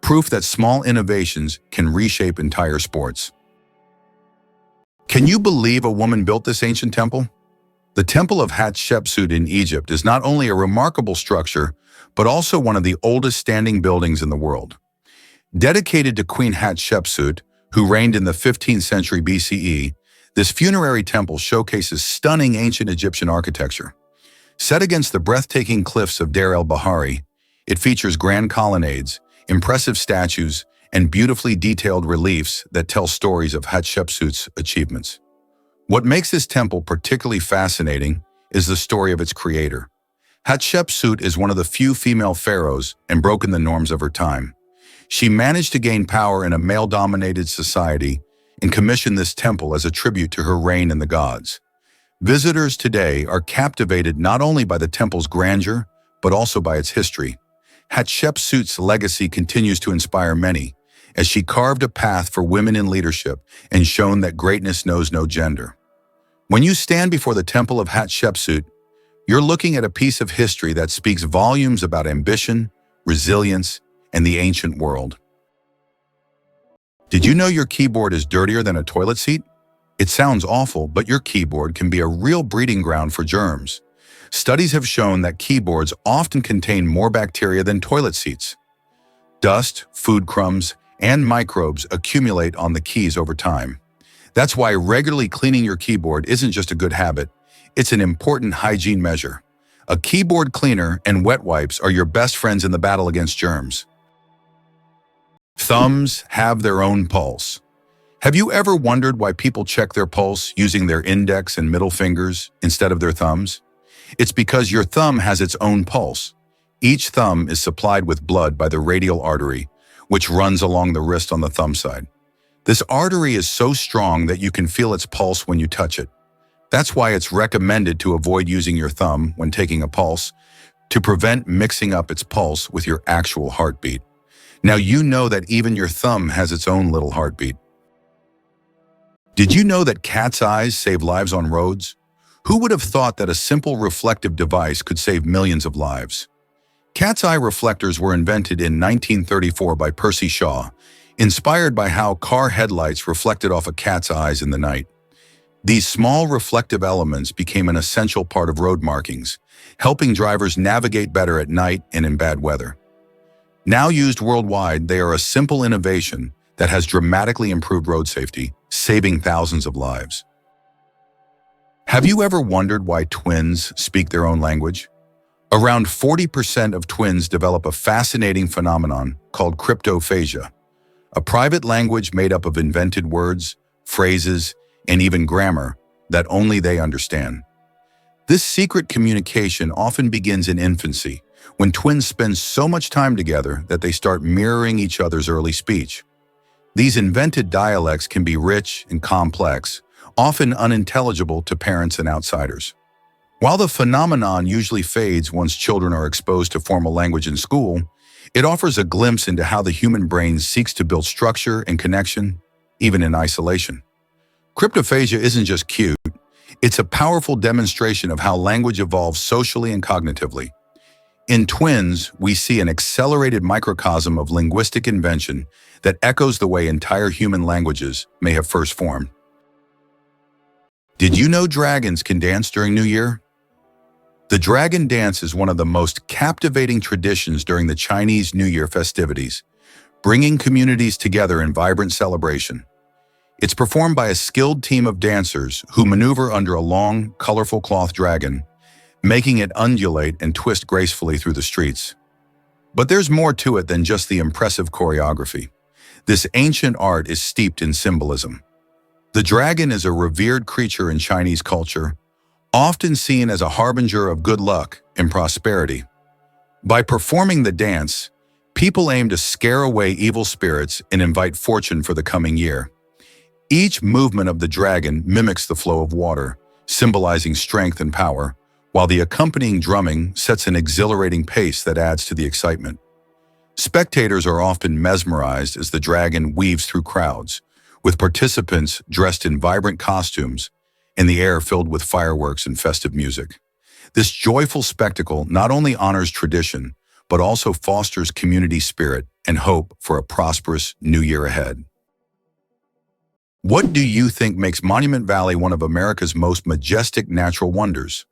Proof that small innovations can reshape entire sports. Can you believe a woman built this ancient temple? The Temple of Hatshepsut in Egypt is not only a remarkable structure, but also one of the oldest standing buildings in the world. Dedicated to Queen Hatshepsut, who reigned in the 15th century BCE, this funerary temple showcases stunning ancient Egyptian architecture. Set against the breathtaking cliffs of Deir el-Bahari, it features grand colonnades, impressive statues, and beautifully detailed reliefs that tell stories of Hatshepsut's achievements. What makes this temple particularly fascinating is the story of its creator. Hatshepsut is one of the few female pharaohs and broken the norms of her time. She managed to gain power in a male-dominated society and commissioned this temple as a tribute to her reign and the gods. Visitors today are captivated not only by the temple's grandeur, but also by its history. Hatshepsut's legacy continues to inspire many, as she carved a path for women in leadership and shown that greatness knows no gender. When you stand before the Temple of Hatshepsut, you're looking at a piece of history that speaks volumes about ambition, resilience, and the ancient world. Did you know your keyboard is dirtier than a toilet seat? It sounds awful, but your keyboard can be a real breeding ground for germs. Studies have shown that keyboards often contain more bacteria than toilet seats. Dust, food crumbs, and microbes accumulate on the keys over time. That's why regularly cleaning your keyboard isn't just a good habit, it's an important hygiene measure. A keyboard cleaner and wet wipes are your best friends in the battle against germs. Thumbs have their own pulse. Have you ever wondered why people check their pulse using their index and middle fingers instead of their thumbs? It's because your thumb has its own pulse. Each thumb is supplied with blood by the radial artery, which runs along the wrist on the thumb side. This artery is so strong that you can feel its pulse when you touch it. That's why it's recommended to avoid using your thumb when taking a pulse, to prevent mixing up its pulse with your actual heartbeat. Now you know that even your thumb has its own little heartbeat. Did you know that cat's eyes save lives on roads? Who would have thought that a simple reflective device could save millions of lives? Cat's eye reflectors were invented in 1934 by Percy Shaw, inspired by how car headlights reflected off a cat's eyes in the night. These small reflective elements became an essential part of road markings, helping drivers navigate better at night and in bad weather. Now used worldwide, they are a simple innovation that has dramatically improved road safety, saving thousands of lives. Have you ever wondered why twins speak their own language? Around 40% of twins develop a fascinating phenomenon called cryptophagia, a private language made up of invented words, phrases, and even grammar that only they understand. This secret communication often begins in infancy, when twins spend so much time together that they start mirroring each other's early speech. These invented dialects can be rich and complex, often unintelligible to parents and outsiders. While the phenomenon usually fades once children are exposed to formal language in school, it offers a glimpse into how the human brain seeks to build structure and connection, even in isolation. Cryptophagia isn't just cute, it's a powerful demonstration of how language evolves socially and cognitively. In twins, we see an accelerated microcosm of linguistic invention that echoes the way entire human languages may have first formed. Did you know dragons can dance during New Year? The dragon dance is one of the most captivating traditions during the Chinese New Year festivities, bringing communities together in vibrant celebration. It's performed by a skilled team of dancers who maneuver under a long, colorful cloth dragon, making it undulate and twist gracefully through the streets. But there's more to it than just the impressive choreography. This ancient art is steeped in symbolism. The dragon is a revered creature in Chinese culture, often seen as a harbinger of good luck and prosperity. By performing the dance, people aim to scare away evil spirits and invite fortune for the coming year. Each movement of the dragon mimics the flow of water, symbolizing strength and power, while the accompanying drumming sets an exhilarating pace that adds to the excitement. Spectators are often mesmerized as the dragon weaves through crowds, with participants dressed in vibrant costumes and the air filled with fireworks and festive music. This joyful spectacle not only honors tradition, but also fosters community spirit and hope for a prosperous new year ahead. What do you think makes Monument Valley one of America's most majestic natural wonders?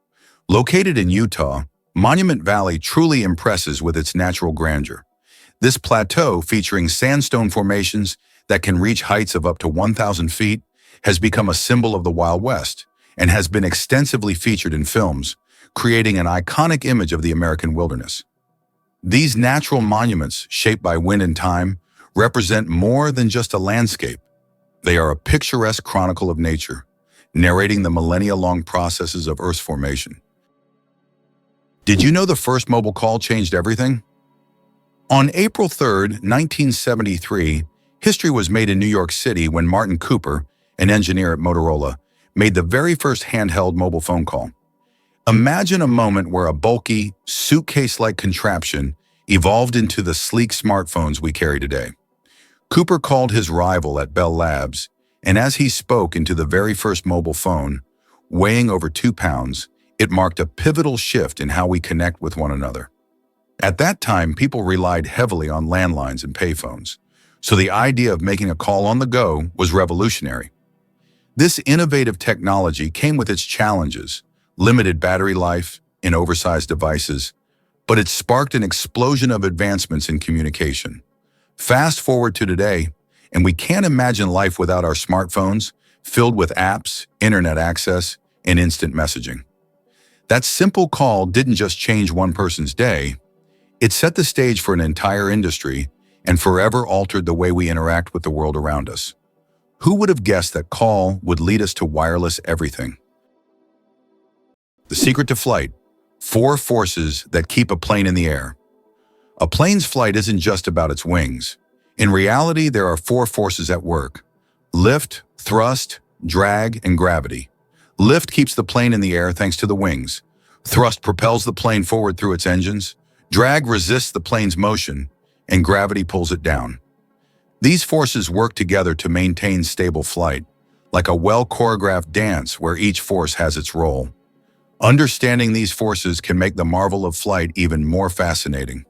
Located in Utah, Monument Valley truly impresses with its natural grandeur. This plateau, featuring sandstone formations that can reach heights of up to 1,000 feet, has become a symbol of the Wild West and has been extensively featured in films, creating an iconic image of the American wilderness. These natural monuments, shaped by wind and time, represent more than just a landscape. They are a picturesque chronicle of nature, narrating the millennia-long processes of Earth's formation. Did you know the first mobile call changed everything? On April 3, 1973, history was made in New York City when Martin Cooper, an engineer at Motorola, made the very first handheld mobile phone call. Imagine a moment where a bulky, suitcase-like contraption evolved into the sleek smartphones we carry today. Cooper called his rival at Bell Labs, and as he spoke into the very first mobile phone, weighing over 2 pounds, it marked a pivotal shift in how we connect with one another. At that time, people relied heavily on landlines and payphones, so the idea of making a call on the go was revolutionary. This innovative technology came with its challenges: limited battery life, in oversized devices, but it sparked an explosion of advancements in communication. Fast forward to today, and we can't imagine life without our smartphones, filled with apps, internet access, and instant messaging. That simple call didn't just change one person's day, it set the stage for an entire industry and forever altered the way we interact with the world around us. Who would have guessed that call would lead us to wireless everything? The secret to flight: 4 forces that keep a plane in the air. A plane's flight isn't just about its wings. In reality, there are 4 forces at work: lift, thrust, drag, and gravity. Lift keeps the plane in the air thanks to the wings. Thrust propels the plane forward through its engines. Drag resists the plane's motion, and gravity pulls it down. These forces work together to maintain stable flight, like a well-choreographed dance where each force has its role. Understanding these forces can make the marvel of flight even more fascinating.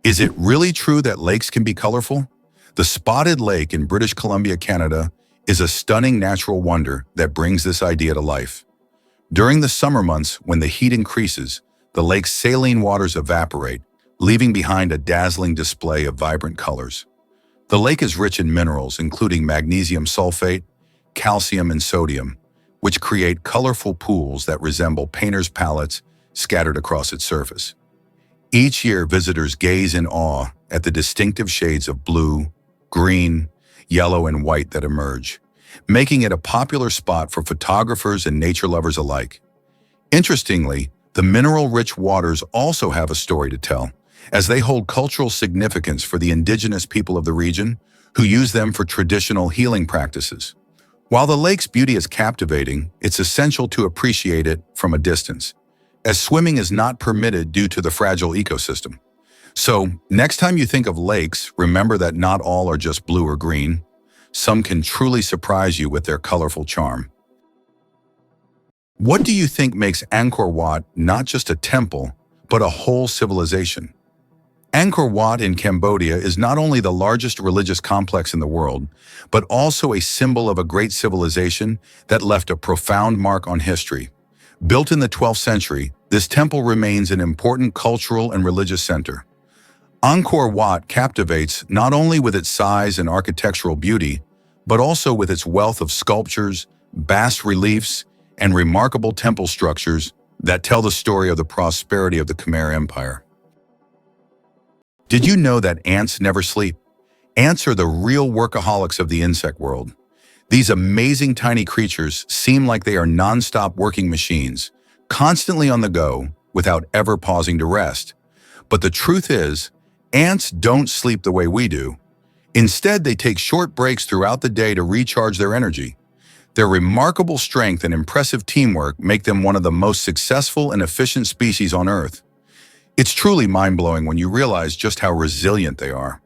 Is it really true that lakes can be colorful? The Spotted Lake in British Columbia, Canada, is a stunning natural wonder that brings this idea to life. During the summer months, when the heat increases, the lake's saline waters evaporate, leaving behind a dazzling display of vibrant colors. The lake is rich in minerals, including magnesium sulfate, calcium, and sodium, which create colorful pools that resemble painters' palettes scattered across its surface. Each year, visitors gaze in awe at the distinctive shades of blue, green, yellow, and white that emerge, making it a popular spot for photographers and nature lovers alike. Interestingly, the mineral-rich waters also have a story to tell, as they hold cultural significance for the indigenous people of the region who use them for traditional healing practices. While the lake's beauty is captivating, it's essential to appreciate it from a distance, as swimming is not permitted due to the fragile ecosystem. So, next time you think of lakes, remember that not all are just blue or green. Some can truly surprise you with their colorful charm. What do you think makes Angkor Wat not just a temple, but a whole civilization? Angkor Wat in Cambodia is not only the largest religious complex in the world, but also a symbol of a great civilization that left a profound mark on history. Built in the 12th century, this temple remains an important cultural and religious center. Angkor Wat captivates not only with its size and architectural beauty, but also with its wealth of sculptures, bas-reliefs, and remarkable temple structures that tell the story of the prosperity of the Khmer Empire. Did you know that ants never sleep? Ants are the real workaholics of the insect world. These amazing tiny creatures seem like they are non-stop working machines, constantly on the go, without ever pausing to rest. But the truth is, ants don't sleep the way we do. Instead, they take short breaks throughout the day to recharge their energy. Their remarkable strength and impressive teamwork make them one of the most successful and efficient species on Earth. It's truly mind-blowing when you realize just how resilient they are.